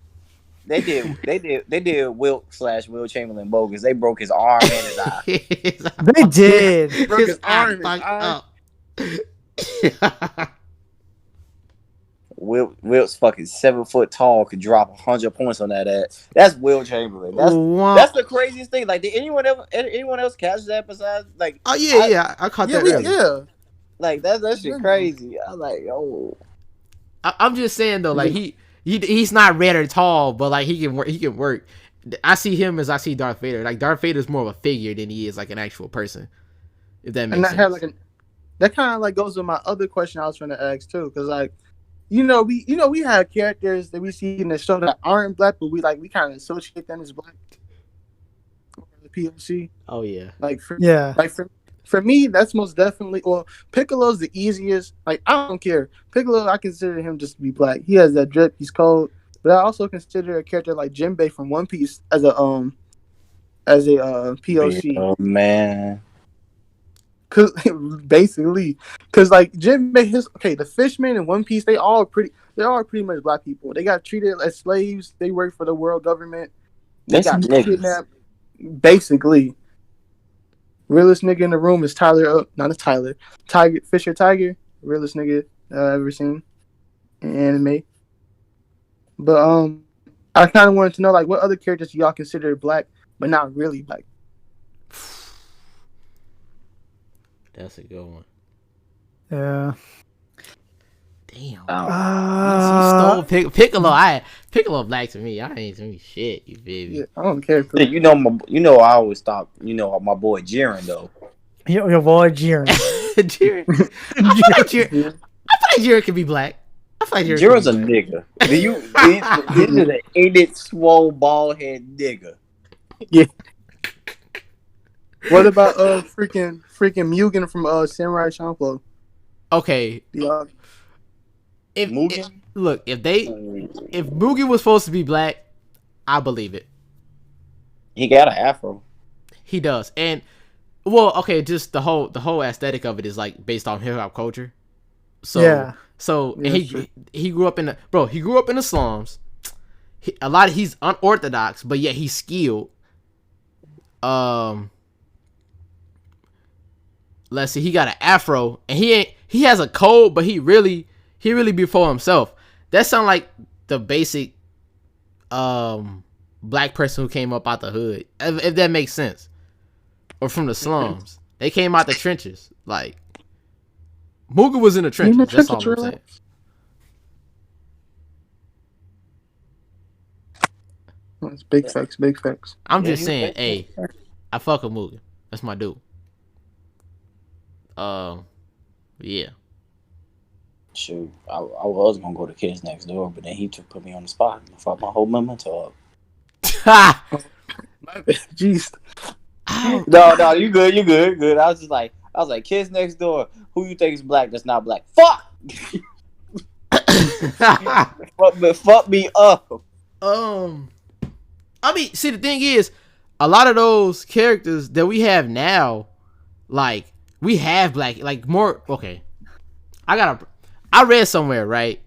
They did Wilt/Will Chamberlain bogus. They broke his arm and his eye. They did. Broke his His eye arm, his eye. fucked up. Wilt's fucking 7 foot tall, could drop 100 points on that ass. That's Will Chamberlain. Wow. That's the craziest thing. Like, did anyone else catch that besides like? Oh yeah, I caught that earlier. Yeah. Like that shit crazy. I'm like, oh. I'm just saying though, like he's not red or tall, but like he can work. I see him as I see Darth Vader. Like Darth Vader is more of a figure than he is like an actual person. If that makes sense. That kind of like goes with my other question I was trying to ask too, because like, we have characters that we see in the show that aren't black, but we kind of associate them as black. The POC. Oh yeah. For me, that's most definitely. Well, Piccolo's the easiest. Like, I don't care. Piccolo, I consider him just to be black. He has that drip. He's cold. But I also consider a character like Jinbei from One Piece as a POC. Oh man. Cause like Jinbei, the fishmen in One Piece, they are pretty much black people. They got treated as slaves. They work for the world government. They got kidnapped. Basically. Realest nigga in the room is Tiger, Fisher Tiger. Realest nigga I've ever seen in anime. But I kind of wanted to know, like, what other characters y'all consider black, but not really black? That's a good one. Yeah. Damn. Oh. You stole Piccolo. Piccolo black to me. I ain't to me shit. You baby. Yeah, I don't care. I always thought my boy Jiren though. Your boy Jiren. Jiren. I feel like Jiren could be black. I feel like Jiren's a nigga. He's an 8-inch swole bald head nigga. Yeah. What about freaking Mugen from Samurai Champloo? Okay. Yeah. If Mugen was supposed to be black, I believe it. He got an afro. He does, and just the whole aesthetic of it is like based on hip hop culture. So yeah. He grew up in the slums. He's unorthodox, but yet he's skilled. Let's see, he got an afro, and he has a code, but he really be for himself. That sound like the basic black person who came up out the hood, if that makes sense, or from the slums. They came out the trenches. Like Mugen was in the trenches. That's all I'm saying. That's big facts. I'm just saying, hey, I fuck with Mugen. That's my dude. Yeah. Shoot, I was gonna go to Kids Next Door, but then he put me on the spot and fucked my whole memento up. Jeez. No, you good. I was like, Kids Next Door. Who you think is black? That's not black. Fuck. Fuck me up. I mean, see, the thing is, a lot of those characters that we have now, like we have black, like more. Okay, I read somewhere, right?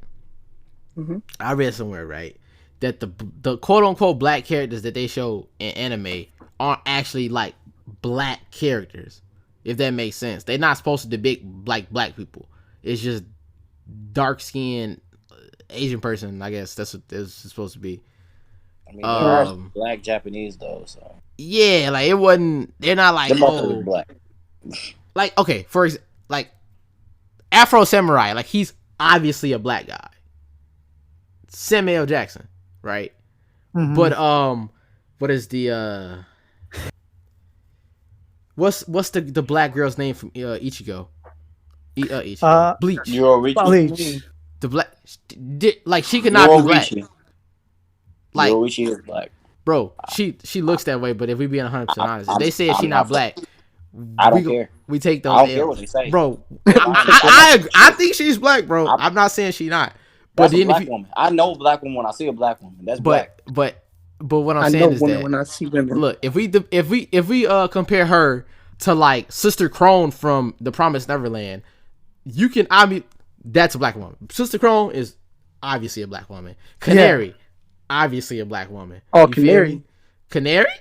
Mm-hmm. I read somewhere, right, that the quote unquote black characters that they show in anime aren't actually like black characters, if that makes sense. They're not supposed to depict black people. It's just dark skinned Asian person. I guess that's what it's supposed to be. I mean, there are black Japanese though, so yeah, like it wasn't. They're not like black. Like okay, like Afro Samurai, like he's obviously a black guy. Samuel Jackson, right? Mm-hmm. But what is the what's the black girl's name from Ichigo? Ichigo. Bleach. Bleach. The black, like she could not be black. Like Yorichi is black. Bro, she looks that way, but if we being 100% honest, if they say she not black, I don't care. We take those I don't care L's. what they say. Bro. I'm take that. I think she's black, bro. I'm not saying she not. But That's a then black woman. I know a black woman when I see a black woman. That's black. but what I'm I saying know is women that when I see women. look, if we compare her to like Sister Crone from The Promised Neverland, that's a black woman. Sister Crone is obviously a black woman. Canary, obviously a black woman. Oh, You Canary. feel me? Canary,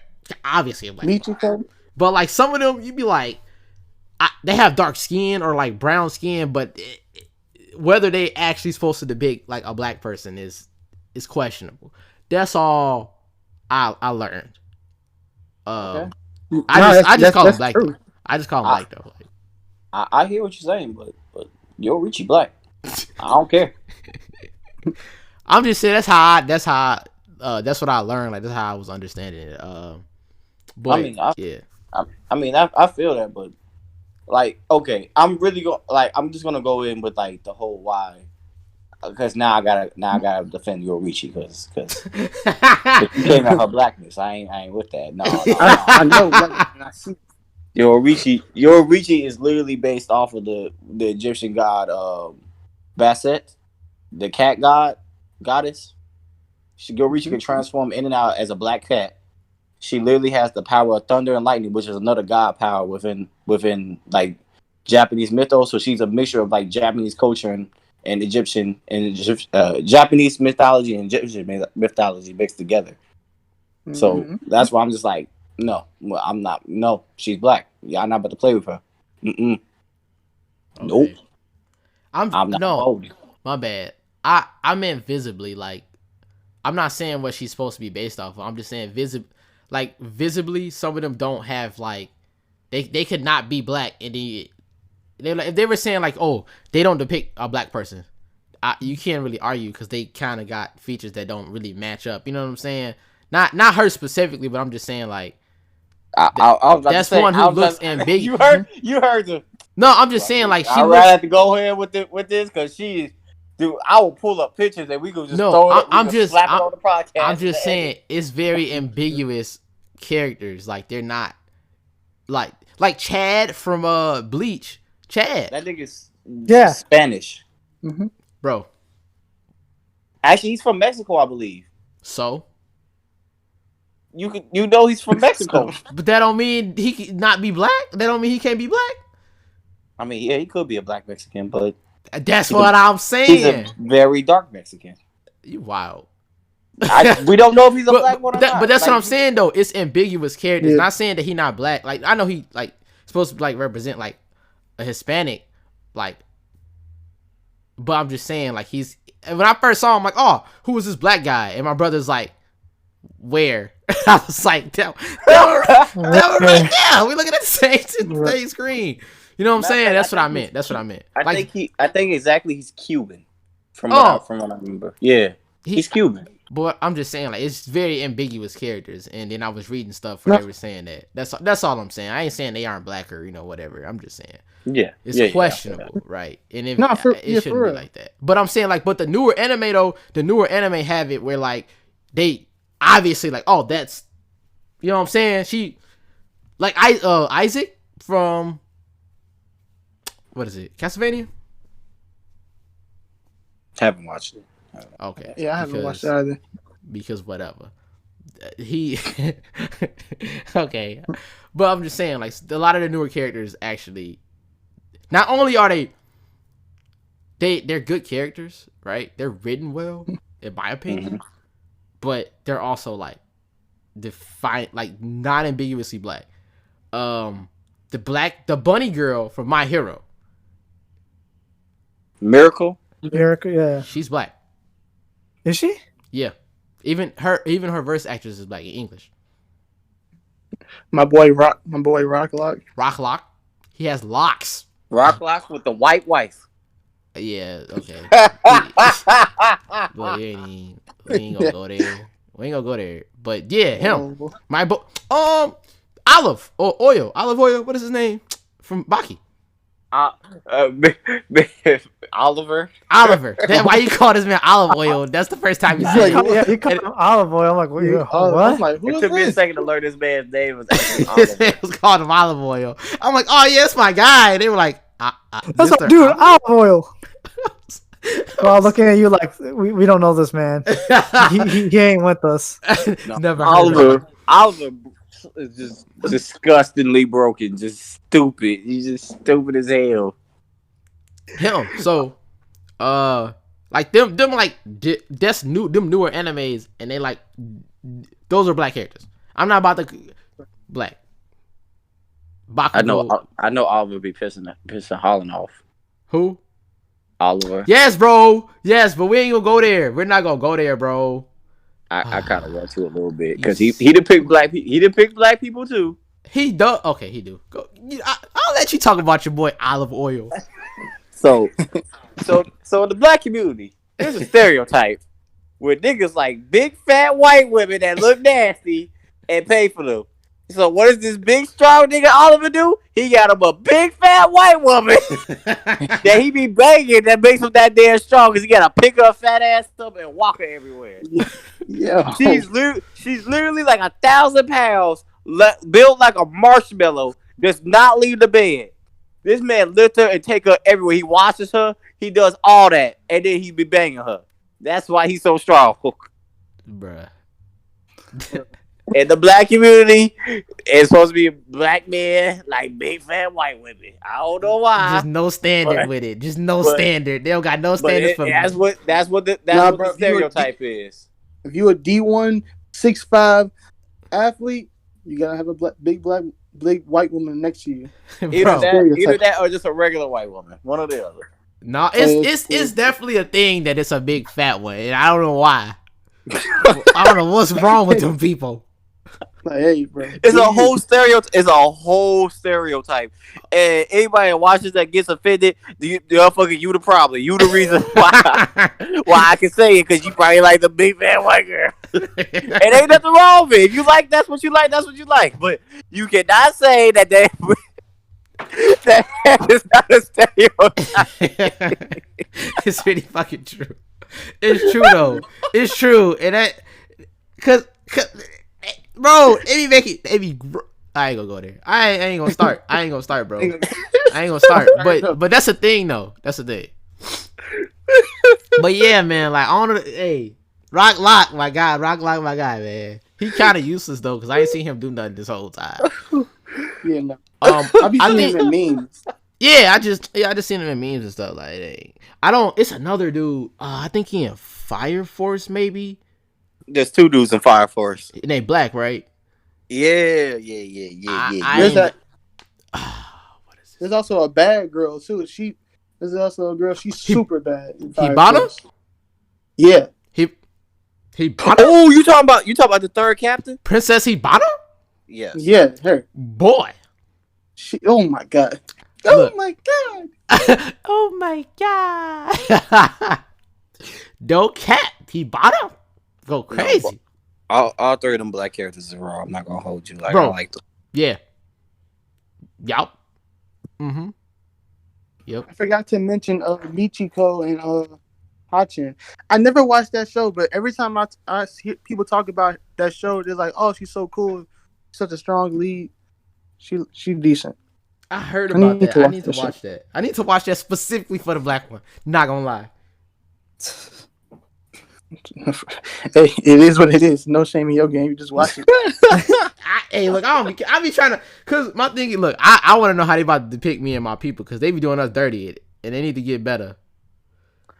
obviously a black woman. Michi, But like some of them, you'd be like, they have dark skin or like brown skin, but whether they actually supposed to depict like a black person is questionable. That's all I learned. Okay. I just call him black true. though. I just call him black though. I hear what you're saying, but you're Richie black. I don't care. I'm just saying that's what I learned. Like that's how I was understanding it. But I feel that, but like, okay, I'm just gonna go in with like the whole why, because now I gotta defend your Richie because you came at her blackness. I ain't with that. No. I know. I see. Your Richie is literally based off of the Egyptian god Bastet, the cat goddess. Richie can transform in and out as a black cat. She literally has the power of thunder and lightning, which is another god power within like Japanese mythos. So she's a mixture of like Japanese culture and Egyptian and Japanese mythology and Egyptian mythology mixed together. Mm-hmm. So that's why I'm just like, no, I'm not. No, she's black. Y'all not about to play with her. Okay. Nope. I'm not. No, my bad. I meant visibly. Like, I'm not saying what she's supposed to be based off of. I'm just saying visibly, some of them don't have like they could not be black, and they like if they were saying like, oh, they don't depict a black person, you can't really argue because they kind of got features that don't really match up. You know what I'm saying? Not her specifically, but I'm just saying like that's one who looks ambiguous. You heard the. No, I'm just saying like I'd rather have to go ahead with this because she. Dude, I will pull up pictures and we could just throw it. Slap it on the podcast. I'm just saying it's very ambiguous characters. Like they're not like Chad from Bleach. Chad. That nigga's Spanish, bro. Actually, he's from Mexico, I believe. So you know he's from Mexico, but that don't mean he can not be black. That don't mean he can't be black. I mean, yeah, he could be a black Mexican, but. That's what I'm saying. He's a very dark Mexican. You wild. We don't know if he's a black one or not. But that's what I'm saying though. It's ambiguous characters. Not saying that he not black. Like I know he like supposed to like represent like a Hispanic, like. But I'm just saying like he's. When I first saw him, I'm like, oh, who is this black guy? And my brother's like, where? I was like, that right there. We looking at the same screen. You know what I'm saying? That's what I meant. I think exactly he's Cuban. From what I remember. Yeah. He's Cuban. But I'm just saying, like, it's very ambiguous characters. And then I was reading stuff where they were saying that. That's all I'm saying. I ain't saying they aren't black or, whatever. I'm just saying. Yeah. It's questionable, right? And it shouldn't be like that. But I'm saying, like, but the newer anime have it where, like, they obviously, like, oh, that's, you know what I'm saying? She, like, Isaac from... What is it? Castlevania? Haven't watched it. Okay. Yeah, I haven't watched it either. Because whatever. He okay. But I'm just saying, like, a lot of the newer characters actually not only are they're good characters, right? They're written well, in my opinion. But they're also like not ambiguously black. The bunny girl from My Hero. Miracle, yeah. She's black. Is she? Yeah. Even her voice actress is black in English. My boy Rocklock. Rocklock. He has locks. Rocklock with the white wife. Yeah, okay. But we ain't gonna go there. We ain't gonna go there. But yeah, him. My Olive Oil. What is his name? From Baki. Oliver. That's why you call this man Olive Oil. That's the first time you said it. Yeah, you call him olive oil. I'm like, what? I was What? like, who It is took me a this? second to learn this man's name was actually His Oliver. man was called him Olive Oil. I'm like, oh yeah, it's my guy. And they were like, That's Mr. like, dude, olive oil. We're all looking at you like we don't know this man. He ain't with us. Never heard of him. Oliver is just disgustingly broken, just stupid. He's just stupid as hell. Him. So, like them like that's new. Them newer animes, and they like those are black characters. I'm not about to black. Bakugo. I know Oliver be pissing Holland off. Who? Oliver. Yes, bro. Yes, but we ain't gonna go there. We're not gonna go there, bro. I kind of want to a little bit because he did pick black people. He did pick black people too. He does. Okay, he do. Go. I'll let you talk about your boy Olive Oil. So in the black community, there's a stereotype where niggas like big fat white women that look nasty and pay for them. So what does this big strong nigga Oliver do? He got him a big fat white woman that he be banging that makes him that damn strong because he gotta pick her fat ass up and walk her everywhere. Yeah. She's literally like 1,000 pounds, built like a marshmallow, does not leave the bed. This man lifts her and take her everywhere. He washes her. He does all that, and then he be banging her. That's why he's so strong. Bruh. In the black community, it's supposed to be a black man, like big fat white women. I don't know why. Just no standard with it. Just no standard. They don't got no standards for that's what the stereotype is. If you a D1 6'5" athlete, you gotta have a big white woman next to you. Either that or just a regular white woman. One or the other. No, it's definitely a thing that it's a big fat one, and I don't know why. I don't know what's wrong with them people. Like, hey, bro. It's a whole stereotype. It's a whole stereotype. And anybody that watches that gets offended, you the problem. You the reason why I can say it, because you probably like the big fat white girl. It ain't nothing wrong with it. If you like, that's what you like. That's what you like. But you cannot say that that is not a stereotype. It's really fucking true. It's true though. It's true, and that cause bro, it be. I ain't gonna go there. I ain't gonna start. I ain't gonna start, bro. I ain't gonna start. But that's the thing though. That's the thing. But yeah, man. Like on the Rock Lock, my guy, man. He kind of useless though, cause I ain't seen him do nothing this whole time. Yeah, no. I be seeing him in memes. Yeah, I just seen him in memes and stuff like that. It's another dude. I think he in Fire Force maybe. There's two dudes in Fire Force. And they black, right? Yeah. There's that. What is There's also a bad girl too. There's also a girl. She's super bad. Hibana? Yeah. Hibana? Oh, you talking about the third captain? Princess Hibana? Yes. Yeah, her. Boy. Oh my god. Look. Oh my god. Oh my god. No cap. Hibana? Go crazy. All three of them black characters are raw. I'm not gonna hold you. Like, bro, I like them. Yeah. Yup. Mm-hmm. Yep. I forgot to mention Michiko and Hachin. I never watched that show, but every time I hear people talk about that show, they're like, "Oh, she's so cool, such a strong lead. She's decent." I heard about that. I need to watch that. I need to watch that specifically for the black one. Not gonna lie. Hey, it is what it is. No shame in your game. You just watch it. Look, I be trying to, cause my thing. Look, I want to know how they about to depict me and my people, cause they be doing us dirty, and they need to get better.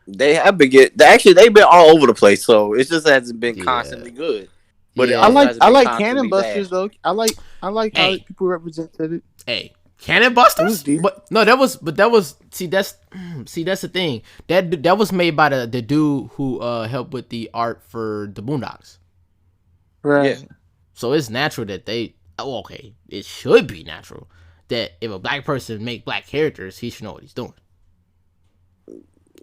They have been they've been all over the place, so it just hasn't been constantly good. But yeah. I like Cannon Busters though. I like how people represented it. Hey, Cannon Busters? That was see that's the thing. That was made by the dude who helped with the art for the Boondocks. Right. Yeah. So it's natural that it should be natural that if a black person make black characters, he should know what he's doing.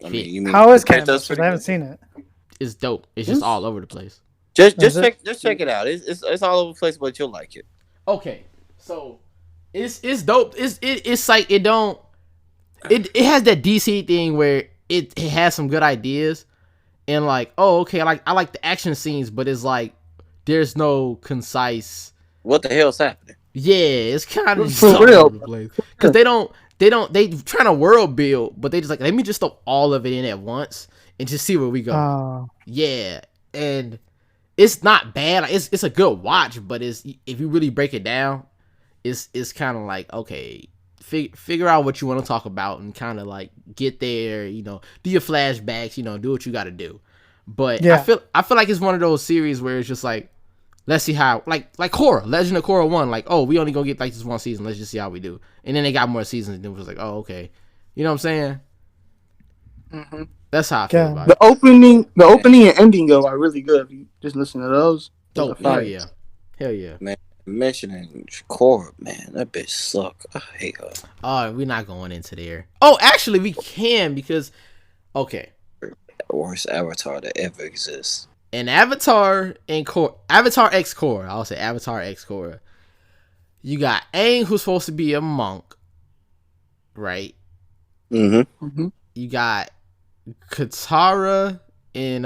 I mean, you mean how is Cannon Busters? I haven't seen it. It's dope. It's just all over the place. Just check it out. It's all over the place, but you'll like it. Okay, so it's dope. It's like it has that DC thing where it has some good ideas, and like, oh, okay, I like the action scenes, but it's like there's no concise. What the hell's happening? Yeah, it's kind of just For all real. over the place because they trying to world build, but they just like, let me just throw all of it in at once and just see where we go. Yeah, and it's not bad. Like, it's a good watch, but it's, if you really break it down, it's kind of like, okay, figure out what you want to talk about and kind of like get there. You know, do your flashbacks. You know, do what you got to do. But Yeah. I feel like it's one of those series where it's just like, let's see how, like Korra, Legend of Korra 1, like, oh, we only gonna get like this one season, let's just see how we do. And then they got more seasons, and it was like, oh, okay. You know what I'm saying? Mm-hmm. That's how I feel Yeah. about The it. opening and ending though are really good. If you just listen to those. Dope. are Hell fire. yeah. Hell yeah. Man, mentioning Korra, man, that bitch suck. I hate her. Oh, we're not going into there. Oh, actually, we can, because, okay. Worst avatar that ever exists. In Avatar X Korra, I'll say Avatar X Korra, you got Aang, who's supposed to be a monk, right? Mm-hmm. Mm-hmm. You got Katara and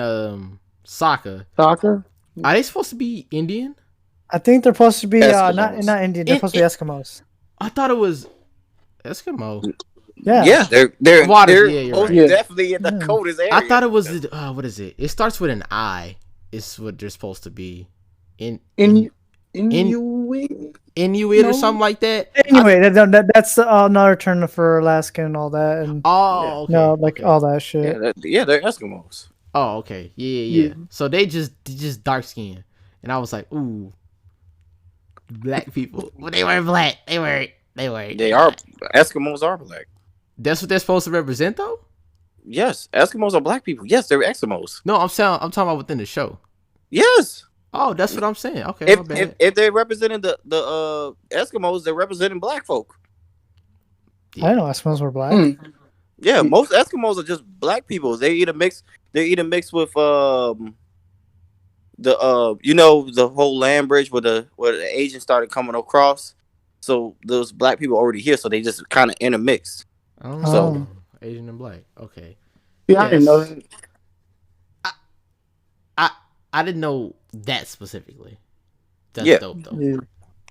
Sokka. Soccer. Are they supposed to be Indian? I think they're supposed to be not Eskimos. Indian. They're supposed to be Eskimos. I thought it was Eskimo. Yeah. They're Waters, yeah, you're most right. definitely in the Yeah. coldest area. I thought it was what is it? It starts with an I. It's what they're supposed to be. Inuit No. or something like that. Anyway, that's another term for Alaska and all that, and Oh, okay. no, like okay. all that shit. they're Eskimos. Oh, okay. Yeah. So they just dark skin, and I was like, ooh, black people. Well, they weren't black. They weren't. They are Eskimos are black. That's what they're supposed to represent, though. Yes, Eskimos are black people. Yes, they're Eskimos. No, I'm talking about within the show. Yes. Oh, that's what I'm saying. Okay, my bad. If they're representing the Eskimos, they're representing black folk. I didn't know Eskimos were black. Yeah, most Eskimos are just black people. They either mix with you know, the whole land bridge where the Asians started coming across. So those black people already here, so they just kind of intermix. Oh, So- Asian and black. Okay. Yeah, I didn't know Yes. that. I didn't know that specifically. That's Yeah. dope though. Yeah.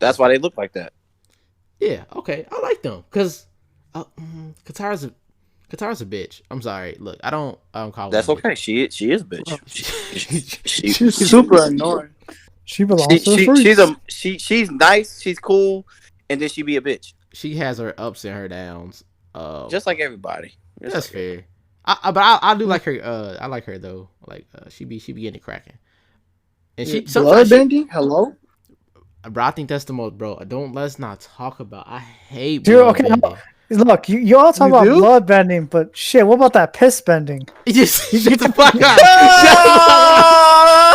That's why they look like that. Yeah. Okay. I like them because Katara's a bitch. I'm sorry. Look, I don't call. That's her a okay. She is bitch. bitch. She's super annoying. She belongs to the freaks. She's nice. She's cool, and then she be a bitch, She has her ups and her downs. just like everybody. Just That's like fair. I do like her. I like her though. Like she be getting it cracking. And she sometimes Bloodbending? Hello? bro, I think that's the most, bro. Let's not talk about. I hate Dude, okay, bloodbending. Look, you all talk You about do? blood bending, but shit, what about that piss bending? Just shut the fuck up.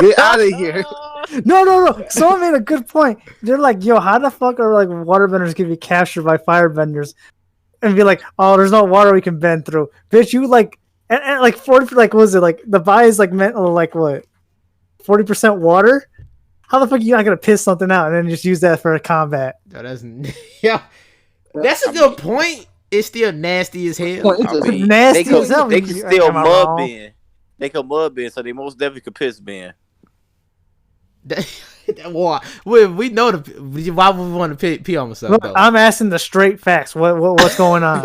Get out of here. No. Someone made a good point. They're like, yo, how the fuck are like waterbenders gonna be captured by firebenders? And be like, oh, there's no water we can bend through. Bitch, you like, and like 40, like, what was it? Like, the buy is like meant like what? 40% water? How the fuck are you not gonna piss something out and then just use that for a combat? No, that's that's a good point. It's still nasty as hell. Well, it's I just- mean, Nasty they could, as hell. they could still Am I mud wrong? bend. They could mud bend, so they most definitely could piss bend. Why? We know why would we want to pee on myself Look, though? I'm asking the straight facts. What's going on?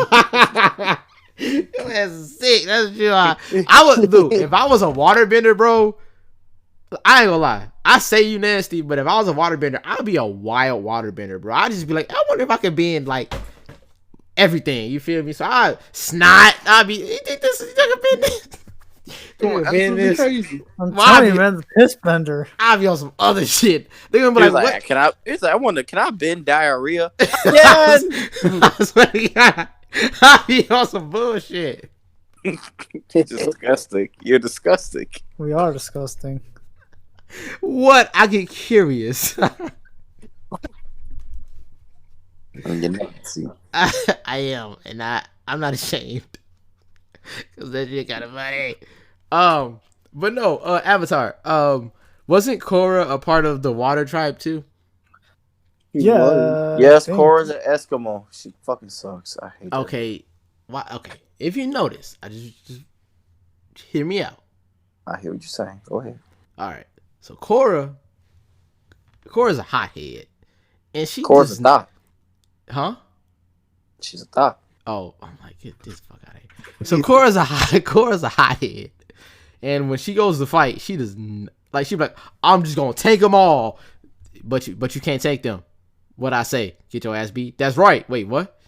Your ass is sick. That's true. I would do if I was a waterbender, bro. I ain't gonna lie. I say you nasty, but if I was a waterbender, I'd be a wild waterbender, bro. I'd just be like, I wonder if I could bend like everything. You feel me? So I snot. I'd be. You think this is like a bend this? Come on, Bend absolutely this. crazy. I'm Why telling you, be- man, the piss bender. I'd be on some other shit. They're gonna be He's like, like, what? can I? It's like, I wonder, can I bend diarrhea? Yes. I swear to God, I'd be on some bullshit. Disgusting. You're disgusting. We are disgusting. What? I get curious. You're nasty. I am, and I'm not ashamed. Cause that shit kind of funny. But no, Avatar. Wasn't Korra a part of the Water Tribe too? Yeah. Yes, I think. Korra's an Eskimo. She fucking sucks. I hate that. Okay, why? Okay, if you notice, I just Hear me out. I hear what you're saying. Go ahead. All right. So Cora's a hothead, and she Cora's a just thought. huh? She's a thought. Oh, I'm like, get this fuck out of here. So Cora's a hothead, and when she goes to fight, she does like she be like, I'm just gonna take them all, but you can't take them. What I say? Get your ass beat. That's right. Wait, what?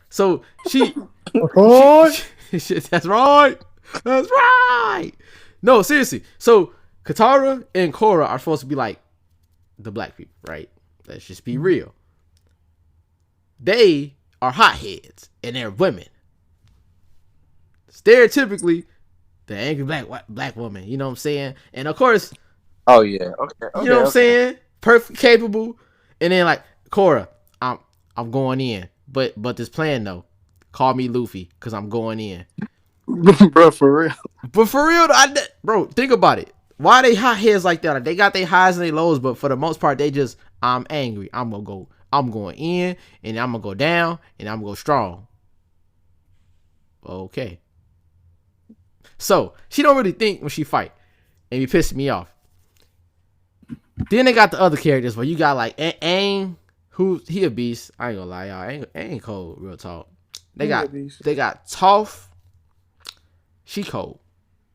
So she, that's right. That's right. No, seriously. So Katara and Korra are supposed to be like the black people, right? Let's just be real. They are hotheads and they're women. Stereotypically, the angry black woman. You know what I'm saying? And of course, Oh yeah. Okay. you know what I'm saying? Perfect, capable, and then like Korra, I'm going in, but this plan though, call me Luffy because I'm going in. Bro, for real. But for real, bro, think about it. Why they hotheads like that? Like, they got their highs and their lows, but for the most part, they just, I'm angry. I'm going in, and I'm gonna go down, and I'm gonna go strong. Okay. So she don't really think when she fight, and be pissing me off. Then they got the other characters where you got like Aang, who he a beast. I ain't gonna lie, y'all. Aang cold, real talk. They got Toph. She cold.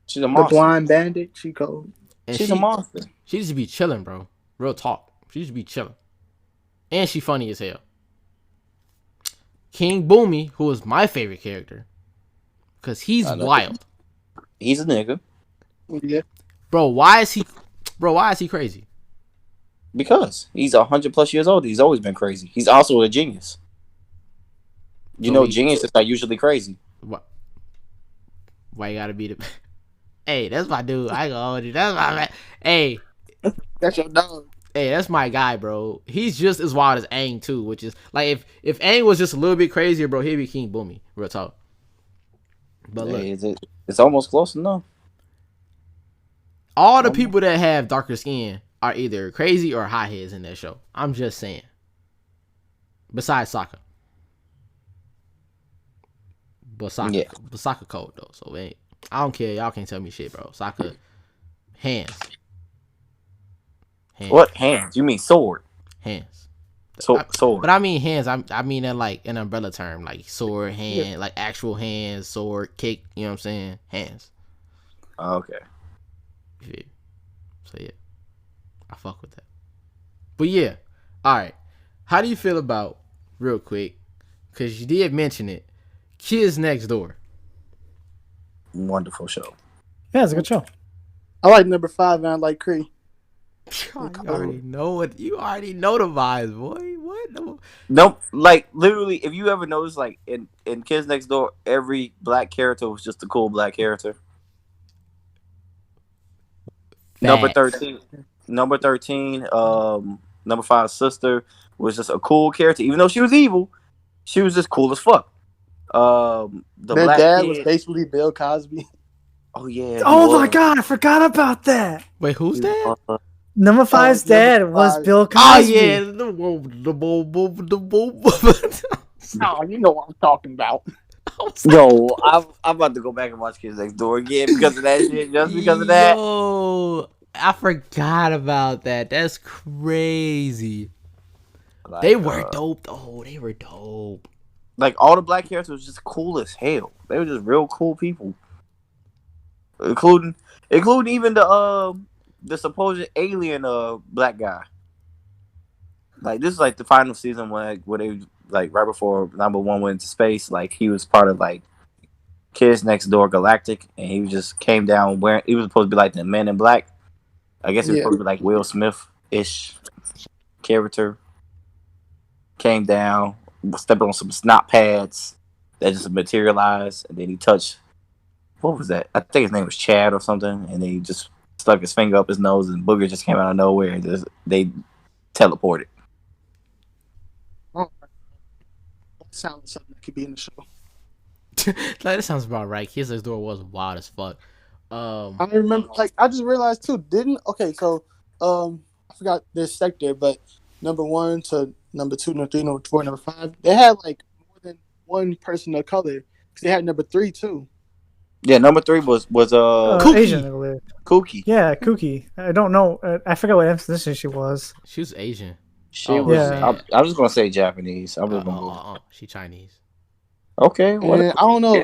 She's a The monster. blind bandit, she cold. And She's a monster. She just be chilling, bro. Real talk. She just be chilling. And she funny as hell. King Boomy, who is my favorite character, because he's wild. He's a nigga. Yeah. Bro, why is he crazy? Because he's 100+ years old. He's always been crazy. He's also a genius. You know, geniuses are usually crazy. What? Why you gotta be the? Hey, that's my dude. I go hold you. That's my man. Hey, That's your dog. hey, that's my guy, bro. He's just as wild as Aang too, which is like if Aang was just a little bit crazier, bro, he'd be King Boomy. Real talk. But look, it's almost close enough. all the people that have darker skin are either crazy or hotheads in that show. I'm just saying. Besides Sokka. But Sokka cold though, so I don't care. Y'all can't tell me shit, bro. Sokka hands. What hands? You mean sword? Hands. Sword. But I mean hands. I mean in like an umbrella term, like sword, hand, like actual hands, sword, kick. You know what I'm saying? Hands. Okay. Yeah. So yeah, I fuck with that. But yeah, all right. How do you feel about real quick? Because you did mention it. Kids Next Door. Wonderful show. Yeah, it's a good show. I like number 5 and I like Cree. You already know it. You already know the vibes, boy. What? No. Nope. Like literally, if you ever notice, like in Kids Next Door, every black character was just a cool black character. Number 13. Number 5's sister was just a cool character, even though she was evil. She was just cool as fuck. Their black dad kid was basically Bill Cosby. Oh yeah. Oh my god, I forgot about that. Wait, who's that? Number 5's dad was Bill Cosby. Oh yeah, the Oh, you know what I'm talking about. Yo, I'm about to go back and watch Kids Next Door again because of that shit. Just because of that. Yo, I forgot about that. That's crazy. Like, they were dope though. They were dope. Like all the black characters was just cool as hell. They were just real cool people, including even the supposed alien black guy. Like this is like the final season where they like right before number 1 went into space. Like he was part of like Kids Next Door Galactic, and he just came down wearing. He was supposed to be like the Men in Black. I guess he was supposed to be like Will Smith-ish character. Came down, stepped on some snot pads that just materialized, and then he touched. What was that? I think his name was Chad or something, and then he just stuck his finger up his nose, and Booger just came out of nowhere, and they teleported. Oh, that sounds like something that could be in the show. Like, that sounds about right. Kids Next Door was wild as fuck. I remember, like, I just realized too. I forgot their sector, but number 1 to number 2, number 3, number 4, number 5, they had like more than one person of color because they had number 3 too. Yeah, number 3 was Cookie. Asian, I believe. Kooky. Yeah, Cookie. I don't know. I forgot what ethnicity she was. She was Asian. She Oh, was. yeah. I was gonna say Japanese. I'm just gonna go. She Chinese. Okay, what? And I don't know.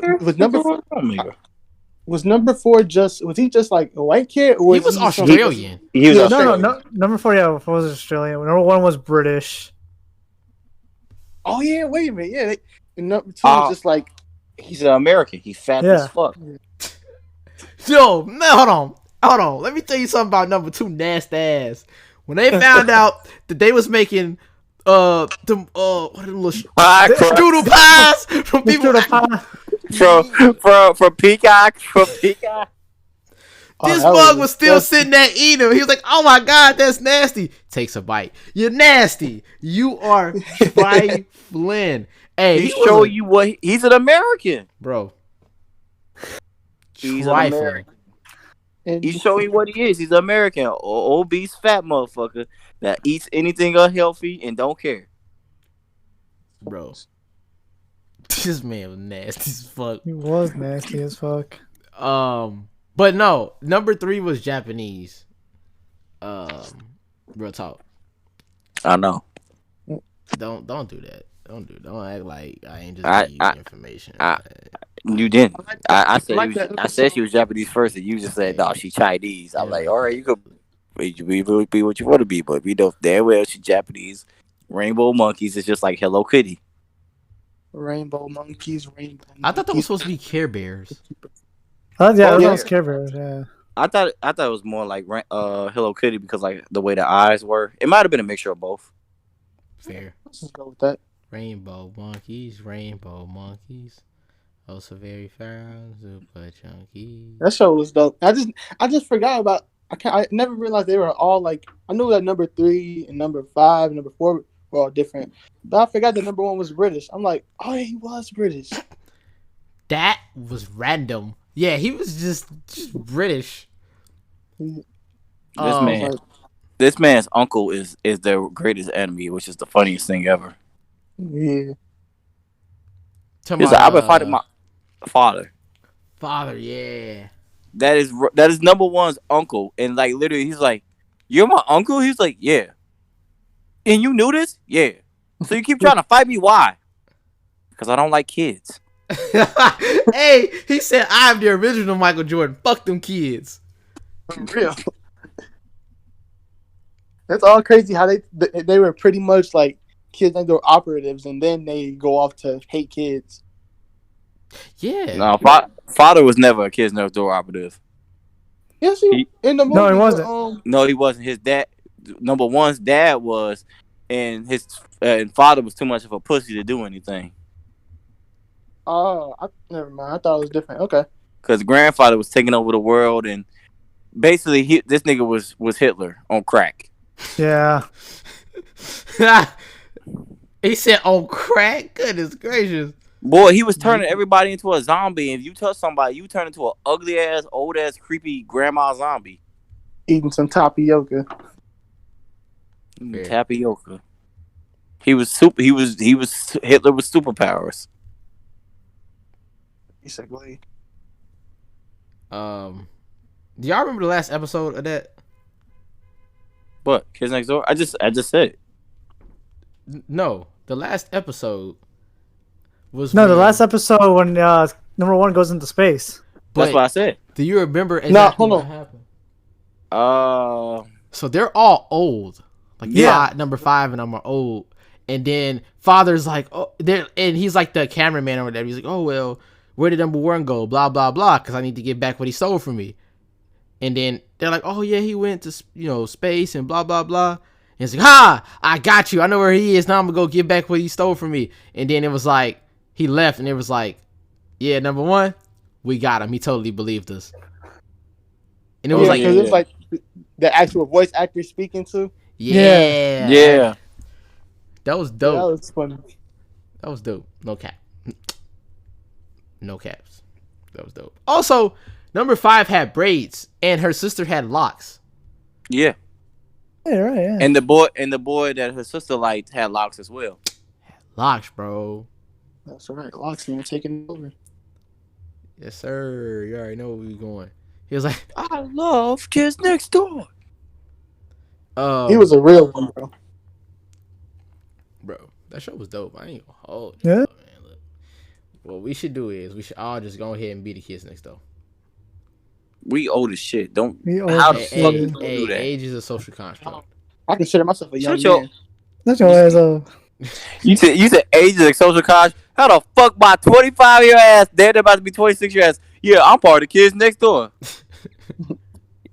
Was number four just was he just like a white kid or He was was he just some- Australian. He was Yeah, Australian. No. Number 4, yeah, was Australian. Number 1 was British. Oh yeah, wait a minute. Yeah, and number 2 was just like He's an American. He's fat as fuck. Yo, man, hold on. Let me tell you something about number 2, nasty ass. When they found out that they was making what are them little strudel pies from people from Peacock. This bug was still sitting there eating. He was like, "Oh my god, that's nasty." Takes a bite. You're nasty. You are trifling. Hey, He's showing you what he's an American, bro. He's Trifling. an American. He's showing you what he is. He's an American, obese fat motherfucker that eats anything unhealthy and don't care. Bro, this man was nasty as fuck. He was nasty as fuck. But no, number 3 was Japanese. Real talk. I know. Don't do that. Don't act like I ain't just give you information. You didn't. I said she was Japanese first, and you just said no, she's Chinese. I'm like, all right, you could be what you want to be, but we know damn well she's Japanese. Rainbow monkeys is just like Hello Kitty. rainbow monkeys. I thought that was supposed to be Care Bears. Those was Care Bears. Yeah. I thought it was more like Hello Kitty because like the way the eyes were. It might have been a mixture of both. Fair. Let's just go with that. Rainbow monkeys. Also very foul, super chunky. That show was dope. I just forgot about. I never realized they were all like. I knew that number 3 and number 5 and number 4 were all different, but I forgot that number 1 was British. I'm like, oh, yeah, he was British. That was random. Yeah, he was just British. This man's uncle is their greatest enemy, which is the funniest thing ever. Yeah. He's like, I've been fighting my father. Father, yeah. That is number 1's uncle, and like literally, he's like, "You're my uncle." He's like, "Yeah." And you knew this? Yeah. So you keep trying to fight me? Why? Because I don't like kids. Hey, he said, "I'm the original Michael Jordan. Fuck them kids." For real. That's all crazy how they were pretty much like kids that were operatives, and then they go off to hate kids. Yeah. No, father was never a kid's next door operative. Yes, he in the movie. No, he wasn't. No, he wasn't. His dad, number 1's dad was, and his and father was too much of a pussy to do anything. Oh, never mind. I thought it was different. Okay. Because grandfather was taking over the world, and basically this nigga was Hitler on crack. Yeah. He said on crack. Goodness gracious. Boy, he was turning everybody into a zombie. If you touch somebody, you turn into an ugly ass, old ass, creepy grandma zombie. Eating some tapioca. Tapioca. He was Hitler with superpowers. Basically. Do y'all remember the last episode of that? What? Kids Next Door? I just said it. No, the last episode was the last episode when number 1 goes into space. That's what I said. Do you remember exactly what happened? So they're all old. Like number 5 and them are old. And then father's like, oh, and he's like the cameraman or whatever. He's like, oh well, where did number 1 go? Blah blah blah. Because I need to get back what he stole from me. And then they're like, oh yeah, he went to space and blah blah blah. And it's like, ha, I got you. I know where he is. Now I'm gonna go get back what he stole from me. And then it was like he left, and it was like, yeah, number 1, we got him. He totally believed us. And it was because it was like the actual voice actor speaking to. Yeah. That was dope. That was funny. That was dope. No cap. No caps. That was dope. Also, number 5 had braids, and her sister had locks. Yeah. Yeah, right. Yeah. And the boy that her sister liked had locks as well. Locks, bro. That's right. Locks man taking over. Yes, sir. You already know where we going. He was like, I love Kids Next Door. He was a real one, bro. bro, that show was dope. I ain't gonna hold you, Yeah. man. Look, what we should do is we should all just go ahead and be the kids next door. We old as shit. Don't. We old How as the Hey, fuck shit. you hey, gonna hey, do that? age is a social construct. I consider myself a young Shut your. man. That's your ass up. You said age is a social cause. How the fuck my 25-year ass? They're about to be 26-year ass. Yeah, I'm part of the Kids Next Door.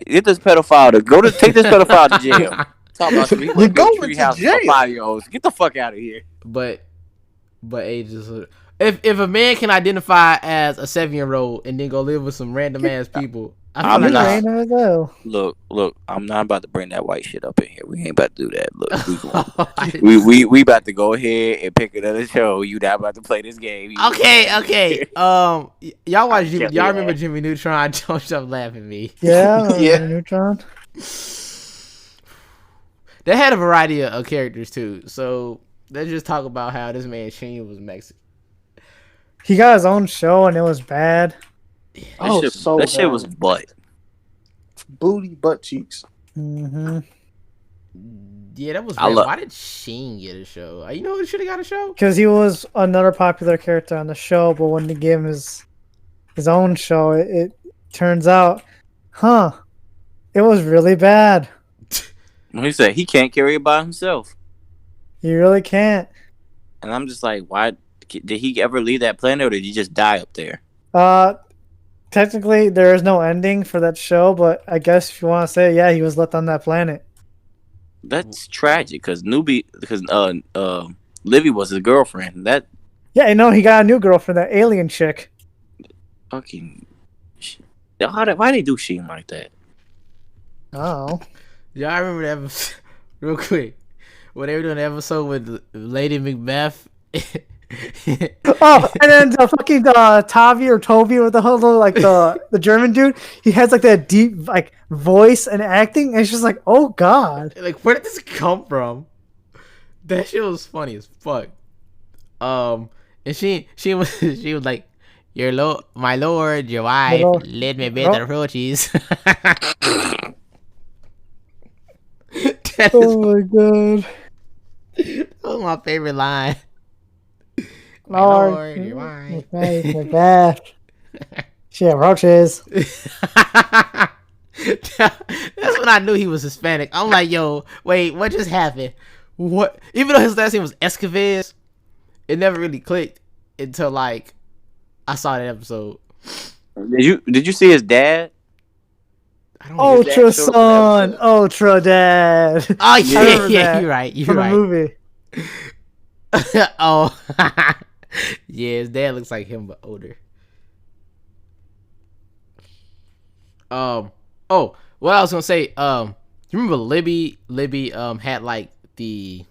Get this pedophile to take this pedophile to jail. Talk about some. He You're want to build going tree to houses for jail. 5-year-olds. Get the fuck out of here. but age is if a man can identify as a 7-year-old and then go live with some random ass people, I feel I'm like not. Ain't no hell. Look. I'm not about to bring that white shit up in here. We ain't about to do that. Look, we about to go ahead and pick another show. You not about to play this game. Okay. Y'all watch Jimmy? Shut Y'all your remember ass. Jimmy Neutron? Don't stop laughing at me. Yeah, Yeah. Neutron. They had a variety of characters too. So let's just talk about how this man Sheen was Mexican. He got his own show and it was bad. Oh, so that shit was butt. booty butt cheeks. Mm-hmm. Yeah, that was. I Rad. love- Why did Sheen get a show? You know who should have got a show? Because he was another popular character on the show, but when they gave him his own show, it turns out, it was really bad. He said he can't carry it by himself, You really can't. and I'm just like, why did he ever leave that planet, or did he just die up there? Technically, there is no ending for that show, but I guess if you want to say, yeah, he was left on that planet. That's tragic because Livy was his girlfriend. That Yeah, I know he got a new girlfriend, that alien chick. fucking. Why they do Sheen like that? Oh. Yeah, I remember that episode, real quick when they were doing the episode with Lady Macbeth. Oh, and then the fucking Tavi or Toby or the whole like the German dude, he has like that deep like voice and acting, and it's just like, oh god. Like, where did this come from? That shit was funny as fuck. And she was like, my lord, your wife, lord. let me better approaches. That Oh my god. was my favorite line. My Lord, lord, your wife. my bad. She approaches. That's when I knew he was Hispanic. I'm like, yo, wait, what just happened? What? Even though his last name was Escoves, it never really clicked until like I saw that episode. Did you see his dad? I don't know. Ultra son, Ultra dad. Oh I yeah, remember yeah, that you're right. You're from right. the movie. Oh, yeah, his dad looks like him but older. Oh, what I was gonna say. You remember Libby? Libby had like the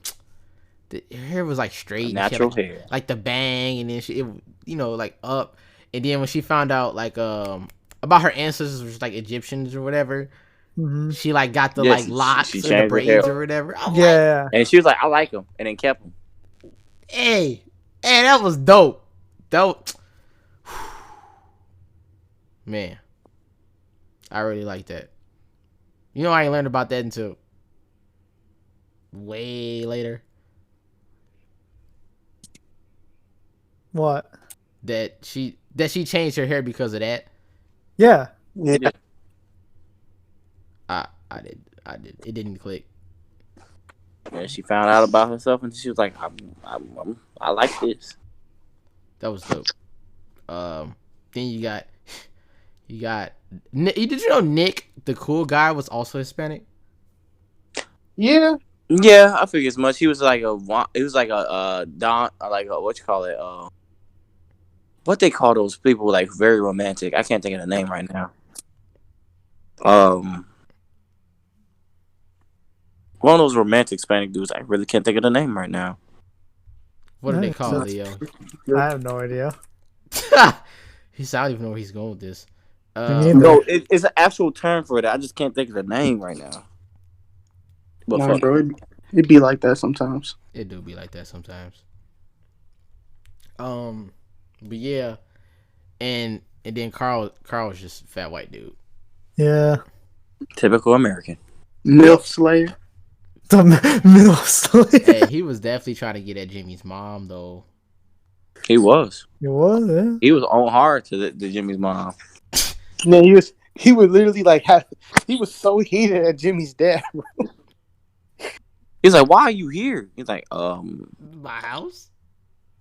hair was like straight, Natural and she had, hair. like the bang, and then she, like up, and then when she found out like about her ancestors, which was like Egyptians or whatever, Mm-hmm. she like got the Yes, like locks she and the changed her braids hair. or whatever. I'm like, Yeah. And she was like, I like him, and then kept him. hey, that was dope. Man, I really like that. You know, I ain't learned about that until way later. What? That she changed her hair because of that. Yeah. Yeah. I did. It didn't click. And she found out about herself, and she was like, I like this. That was dope. Then you got. Did you know Nick, the cool guy, was also Hispanic? Yeah. Yeah, I figured as much. He was like a don, like a, what you call it? What they call those people like very romantic? I can't think of the name right now. One of those romantic Hispanic dudes. I really can't think of the name right now. What do they Nice. call Leo? I have no idea. I don't even know where he's going with this. neither. No, it's an actual term for it. I just can't think of the name right now. But Nah, fuck. bro, it'd be like that sometimes. It do be like that sometimes. But yeah, and And then Carl was just a fat white dude. Yeah. Typical American. MILF Slayer. The middle slave. Hey, he was definitely trying to get at Jimmy's mom though. He was. It was, yeah. He was on hard to the Jimmy's mom. Man, he would literally like he was so heated at Jimmy's dad. He's like, "Why are you here?" He's like, My house.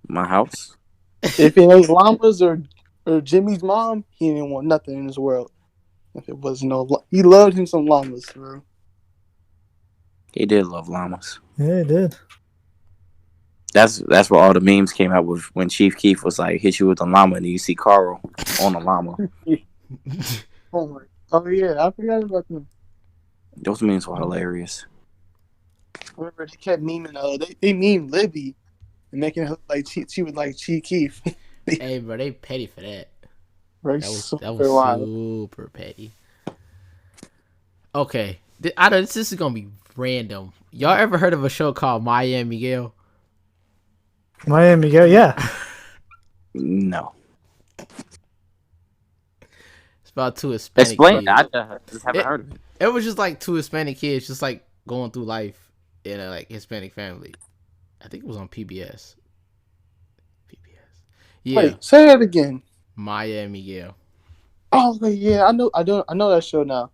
my house." If it ain't llamas or Jimmy's mom, he didn't want nothing in this world. If it was he loved him some llamas, bro. He did love llamas. Yeah, it did. That's where all the memes came out with when Chief Keef was like, "Hit you with a llama," and you see Carl on the llama. Oh yeah, I forgot about them. Those memes were hilarious. Remember, they kept memeing. They memed Libby and making it look like she was like Chief Keef. Hey, bro, they petty for that. Right, That was wild. super petty. Okay, this is gonna be random. Y'all ever heard of a show called Maya and Miguel? Miami, yeah. No. It's about two Hispanic Explain. kids. I just haven't heard of it. It was just like two Hispanic kids, just like going through life in a like Hispanic family. I think it was on PBS. Yeah, Wait, say that again. Maya and Miguel. Oh yeah, I know that show now.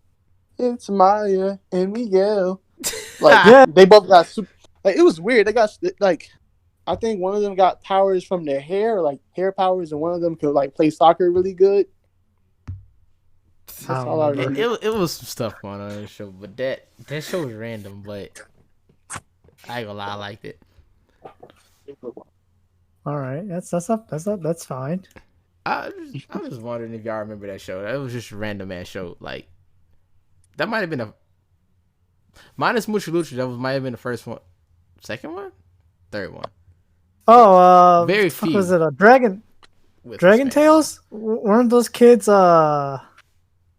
It's Maya and Miguel. Like Yeah. they both got super. Like it was weird. They got like, I think one of them got powers from their hair, like hair powers, and one of them could like play soccer really good. That's all I remember. It was some stuff going on in the show, but that show was random. But I ain't gonna lie, I liked it. All right, that's fine. I was just wondering if y'all remember that show. That was just a random ass show. Like that might have been a minus Mucha Lucha. That might have been the first one, second one, third one. Oh, Very fuck few. was it a Dragon With Hispanic. Tales? Weren't those kids? Nah,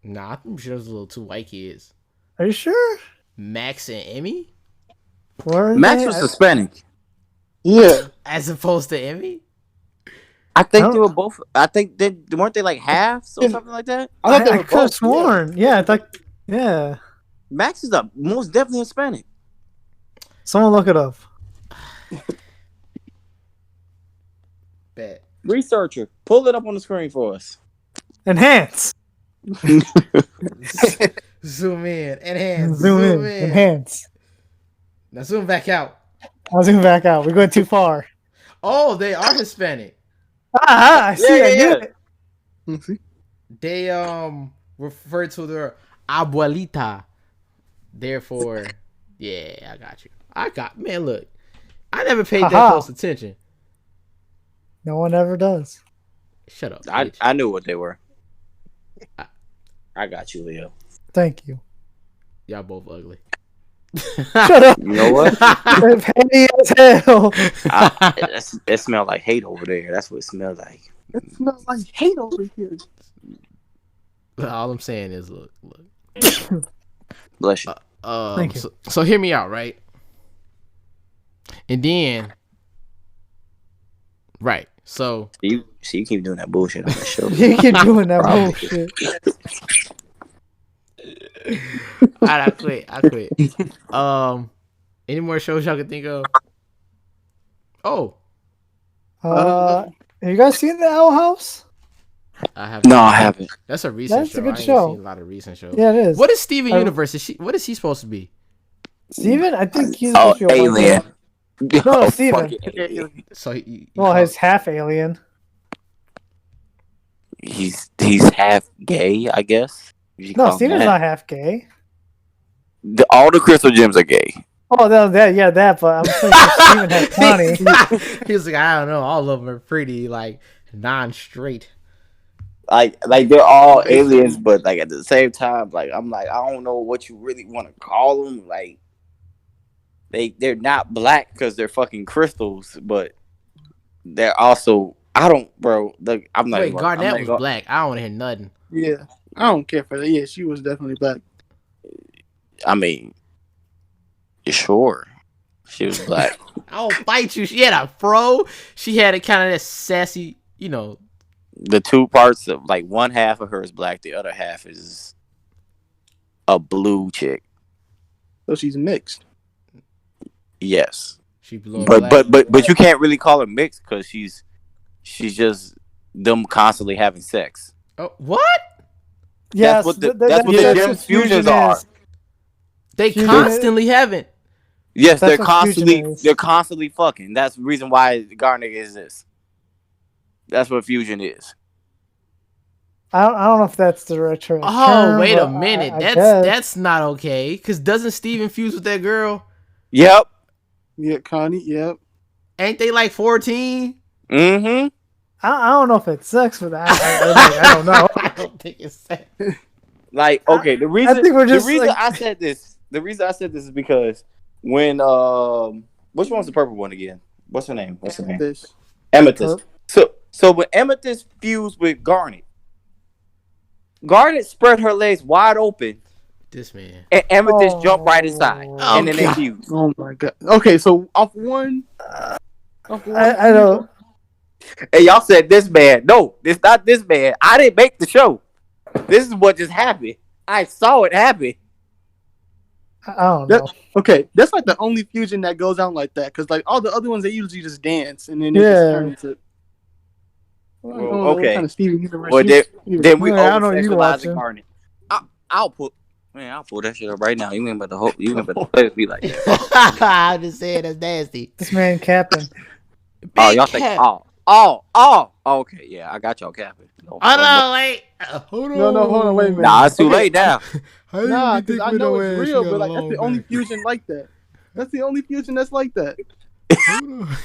I think those was a little two white kids. Are you sure? Max and Emmy, Were Max they? was Hispanic. Yeah, as opposed to Emmy. I think I they were both. I think they weren't they like halves or something like that. I thought they I were could have both. sworn. Yeah, I thought. Yeah, Max is most definitely Hispanic. someone look it up. Bet. Researcher, pull it up on the screen for us. Enhance. Zoom in, enhance, Zoom in. Enhance. Now zoom back out. I'll zoom back out. We're going too far. Oh, they are Hispanic. I see. I knew it. Yeah. They refer to their abuelita. Therefore, yeah, I got you. Man, look, I never paid that Haha. close attention. No one ever does. Shut up. I Bitch. I knew what they were. I got you, Leo. Thank you. Y'all both ugly. Shut up. You know what? They're petty as hell. It smelled like hate over there. That's what it smelled like. It smells like hate over here. All I'm saying is, look. Bless you. Thank you. So hear me out, right? And then, right. So You keep doing that bullshit on that show. You keep doing that Probably. bullshit. I quit. Any more shows y'all can think of? Oh, Have you guys seen the Owl House? I have. No, I haven't. That's a recent That's show. a good I ain't show. seen a lot of recent shows. Yeah, it is. What is Steven I- Universe? What is he supposed to be? Steven? I think he's Oh, supposed to be a white alien. guy. No, Oh, Steven. fucking alien. So he Well, he's half alien. He's half gay, I guess. You No, call him Steven's that. not half gay. All the crystal gems are gay. Oh, that, but I'm saying Steven has Connie. He's like, I don't know. All of them are pretty like non-straight. Like they're all aliens, but like at the same time, like I'm like I don't know what you really want to call them. Like they're not black because they're fucking crystals, but they're also I'm not. Wait, even- Garnett I'm not was even- black. I don't want to hear nothing. Yeah, I don't care for that. Yeah, she was definitely black. I mean, sure, she was black. I'll fight you. She had a fro. She had a kind of that sassy, the two parts of like one half of her is black, the other half is a blue chick. So she's mixed. Yes, She blue and but black. but you can't really call her mixed because she's just them constantly having sex. Oh, what? Yes, what that's what what Gem's fusions are. They Fusion constantly haven't. Yes, That's what fusion is. they're constantly fucking. That's the reason why Garnet exists. That's what fusion is. I don't know if that's the right term. Oh, wait a but minute. I guess. That's not okay. Cause doesn't Steven fuse with that girl? Yep. Yeah, Connie. Yep. Ain't they like 14? Mm-hmm. I don't know if it's sex, but I don't know. I don't think it's sex. Like, okay, the reason think we're just, the reason like- I said this is because when which one's the purple one again? What's her name? This. Amethyst. So when Amethyst fused with Garnet spread her legs wide open This man. and Amethyst jumped right inside. Oh, And then they God. fused. Oh my god. Okay, so off one. I don't. And y'all said this man. No, it's not this man. I didn't make the show. This is what just happened. I saw it happen. I don't know. Okay, that's like the only fusion that goes out like that. Because like all the other ones, they usually just dance and then they just turn into. Well, okay. What kind of Steven Universe Well, then we I don't know what you over-sexualizing watching. Garnet. I'll pull that shit up right now. You ain't about to play with me like that. I'm just saying that's nasty. This man capping. Oh, Big y'all cat. think oh. Okay, yeah, I got y'all capping. No, Oh no, wait. Hold on. No, hold on, wait a minute. Nah, it's too Okay. late now. How you Nah, gonna because think I with know no it's ass? real, You but got like a that's long the only back. fusion like that. That's the only fusion that's like that. Hold on.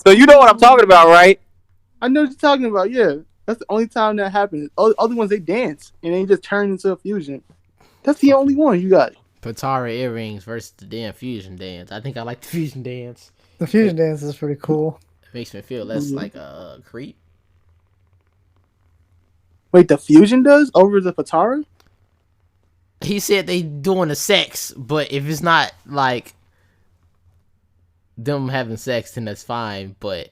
So you know what I'm talking about, right? I know what you're talking about. Yeah, that's the only time that happens. Other ones they dance and they just turn into a fusion. That's the only one you got. Patara earrings versus the damn fusion dance. I think I like the fusion dance. The fusion dance is pretty cool. It makes me feel less like a creep. Wait, the fusion does over the Patara? He said they doing the sex, but if it's not like them having sex, then that's fine. But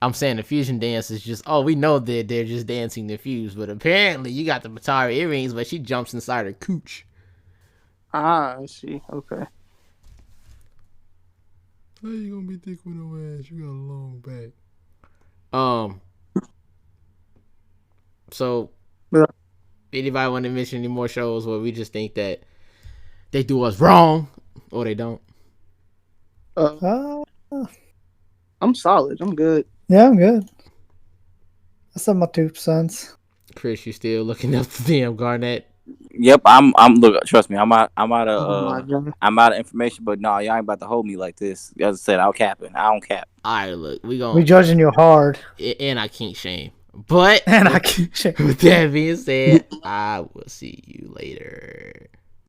I'm saying the fusion dance is just, we know that they're just dancing the fuse, but apparently you got the Patara earrings, but she jumps inside her cooch. Ah, I see. Okay. How you gonna be thick with no ass? You got a long back. So, Yeah. anybody want to mention any more shows where we just think that they do us wrong or they don't? Uh, I'm solid. I'm good. yeah, I'm good. That's my 2 cents. Chris, you still looking up the damn Garnet? Yep, I'm look. Trust me, I'm out Oh my of God. I'm out of information. But no, y'all ain't about to hold me like this. As I said, I'll cap it. I don't cap. All right, look, we We gonna judging you hard. and I can't shame. But And I can't shake. with that being said, I will see you later.